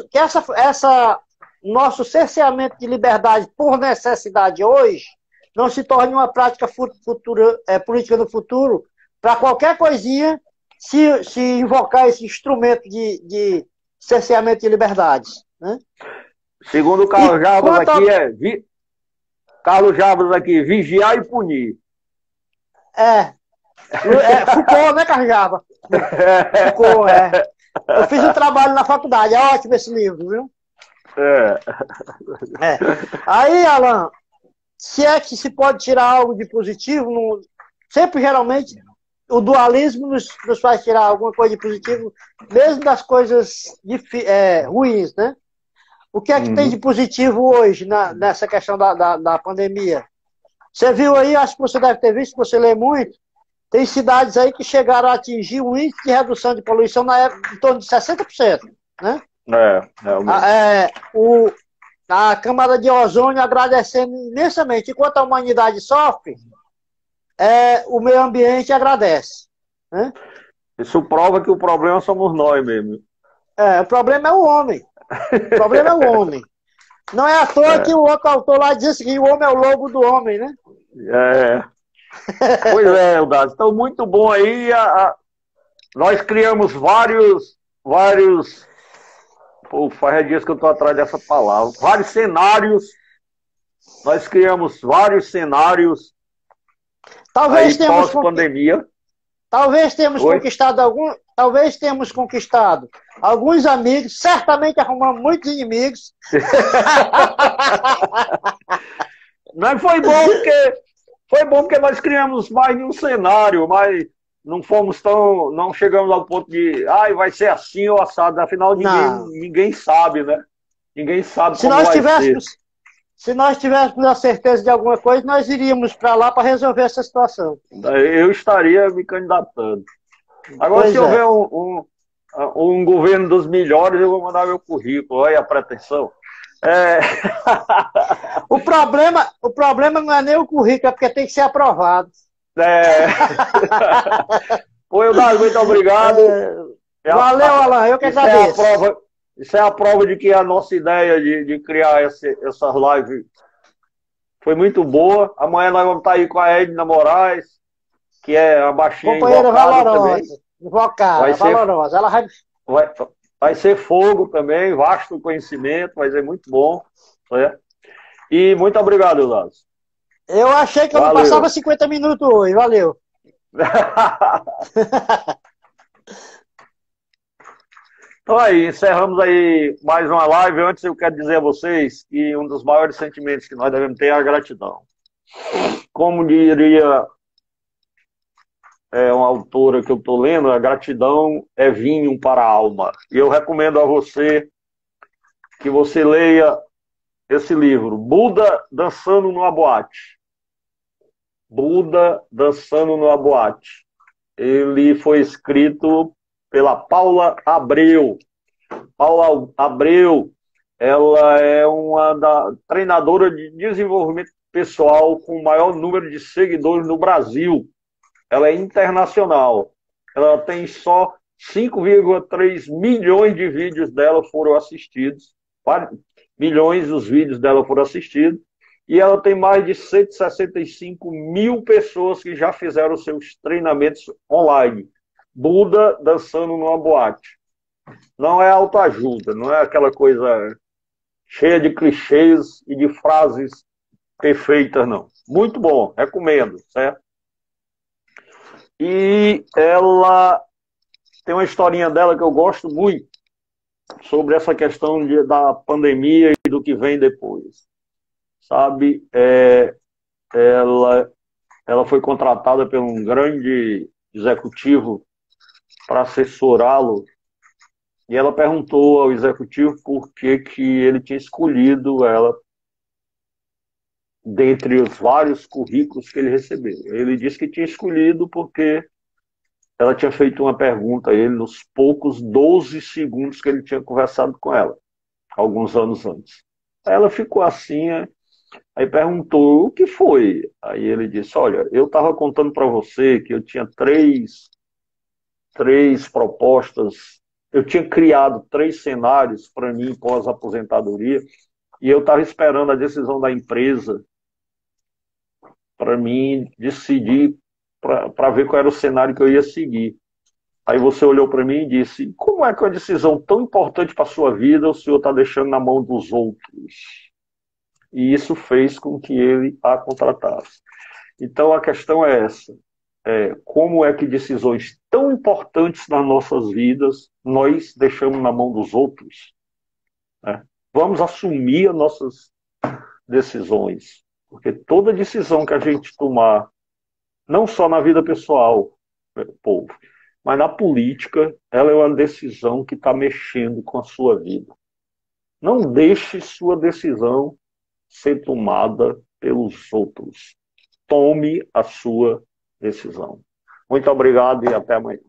que essa nosso cerceamento de liberdade por necessidade hoje não se torne uma prática política no futuro para qualquer coisinha se invocar esse instrumento de cerceamento de liberdades. Né? Segundo o Carlos Jarbas aqui, Carlos Jarbas aqui, vigiar e punir. Foucault, né, Carlos Jarbas? Foucault, Eu fiz um trabalho na faculdade, é ótimo esse livro, viu? Aí, Alan, se é que se pode tirar algo de positivo, sempre, geralmente, o dualismo nos faz tirar alguma coisa de positivo, mesmo das coisas ruins, né? O que é que tem de positivo hoje nessa questão da pandemia? Você viu aí, acho que você deve ter visto, você lê muito, tem cidades aí que chegaram a atingir um índice de redução de poluição na época em torno de 60%, né? A camada de ozônio agradecendo imensamente. Enquanto a humanidade sofre, o meio ambiente agradece. Né? Isso prova que o problema somos nós mesmo. O problema é o homem. O problema é o homem. Não é à toa que o outro autor lá diz que o homem é o lobo do homem, né? Pois é, Eudásio. Então, muito bom aí. Nós criamos vários. Pô, faz dias que eu estou atrás dessa palavra. Vários cenários. Nós criamos vários cenários. Talvez tenhamos pós-pandemia. Talvez tenhamos conquistado alguns amigos, certamente arrumamos muitos inimigos. Mas foi bom porque nós criamos mais de um cenário, mas não chegamos ao ponto de vai ser assim ou assado, afinal ninguém sabe, né? Ninguém sabe como vai ser. Se nós tivéssemos a certeza de alguma coisa, nós iríamos para lá para resolver essa situação. Eu estaria me candidatando. Agora, se houver um governo dos melhores, eu vou mandar meu currículo. Olha a pretensão. O problema não é nem o currículo, é porque tem que ser aprovado. Pô, Eudásio, muito obrigado. Valeu, Alan, eu que agradeço. Isso é a prova de que a nossa ideia de criar essas lives foi muito boa. Amanhã nós vamos estar aí com a Edna Moraes, que é a baixinha companheira valorosa. Invocada, valorosa. Ela vai ser fogo também, vasto conhecimento, vai ser muito bom. E muito obrigado, Eudásio. Eu achei que eu não passava 50 minutos hoje. Valeu. Então aí, encerramos aí mais uma live. Antes eu quero dizer a vocês que um dos maiores sentimentos que nós devemos ter é a gratidão. Como diria uma autora que eu estou lendo, a gratidão é vinho para a alma. E eu recomendo a você que você leia esse livro, Buda Dançando numa Boate. Buda Dançando numa Boate. Ele foi escrito pela Paula Abreu. Paula Abreu, ela é uma treinadora de desenvolvimento pessoal com o maior número de seguidores no Brasil. Ela é internacional. Ela tem só 5,3 milhões de vídeos dela foram assistidos. Milhões dos vídeos dela foram assistidos. E ela tem mais de 165 mil pessoas que já fizeram seus treinamentos online. Buda Dançando numa Boate. Não é autoajuda, não é aquela coisa cheia de clichês e de frases perfeitas, não. Muito bom, recomendo, certo? E ela tem uma historinha dela que eu gosto muito sobre essa questão da pandemia e do que vem depois. Sabe, ela foi contratada por um grande executivo para assessorá-lo, e ela perguntou ao executivo por que ele tinha escolhido ela dentre os vários currículos que ele recebeu. Ele disse que tinha escolhido porque ela tinha feito uma pergunta a ele nos poucos 12 segundos que ele tinha conversado com ela, alguns anos antes. Aí ela ficou assim, aí perguntou o que foi. Aí ele disse, olha, eu estava contando para você que eu tinha três propostas, eu tinha criado 3 cenários para mim pós-aposentadoria, e eu estava esperando a decisão da empresa para mim decidir, para ver qual era o cenário que eu ia seguir. Aí você olhou para mim e disse: como é que uma decisão tão importante para a sua vida o senhor está deixando na mão dos outros? E isso fez com que ele a contratasse. Então a questão é essa: como é que decisões tão importantes nas nossas vidas nós deixamos na mão dos outros? Né? Vamos assumir as nossas decisões, porque toda decisão que a gente tomar, não só na vida pessoal, povo, mas na política, ela é uma decisão que está mexendo com a sua vida. Não deixe sua decisão ser tomada pelos outros. Tome a sua decisão. Muito obrigado e até amanhã.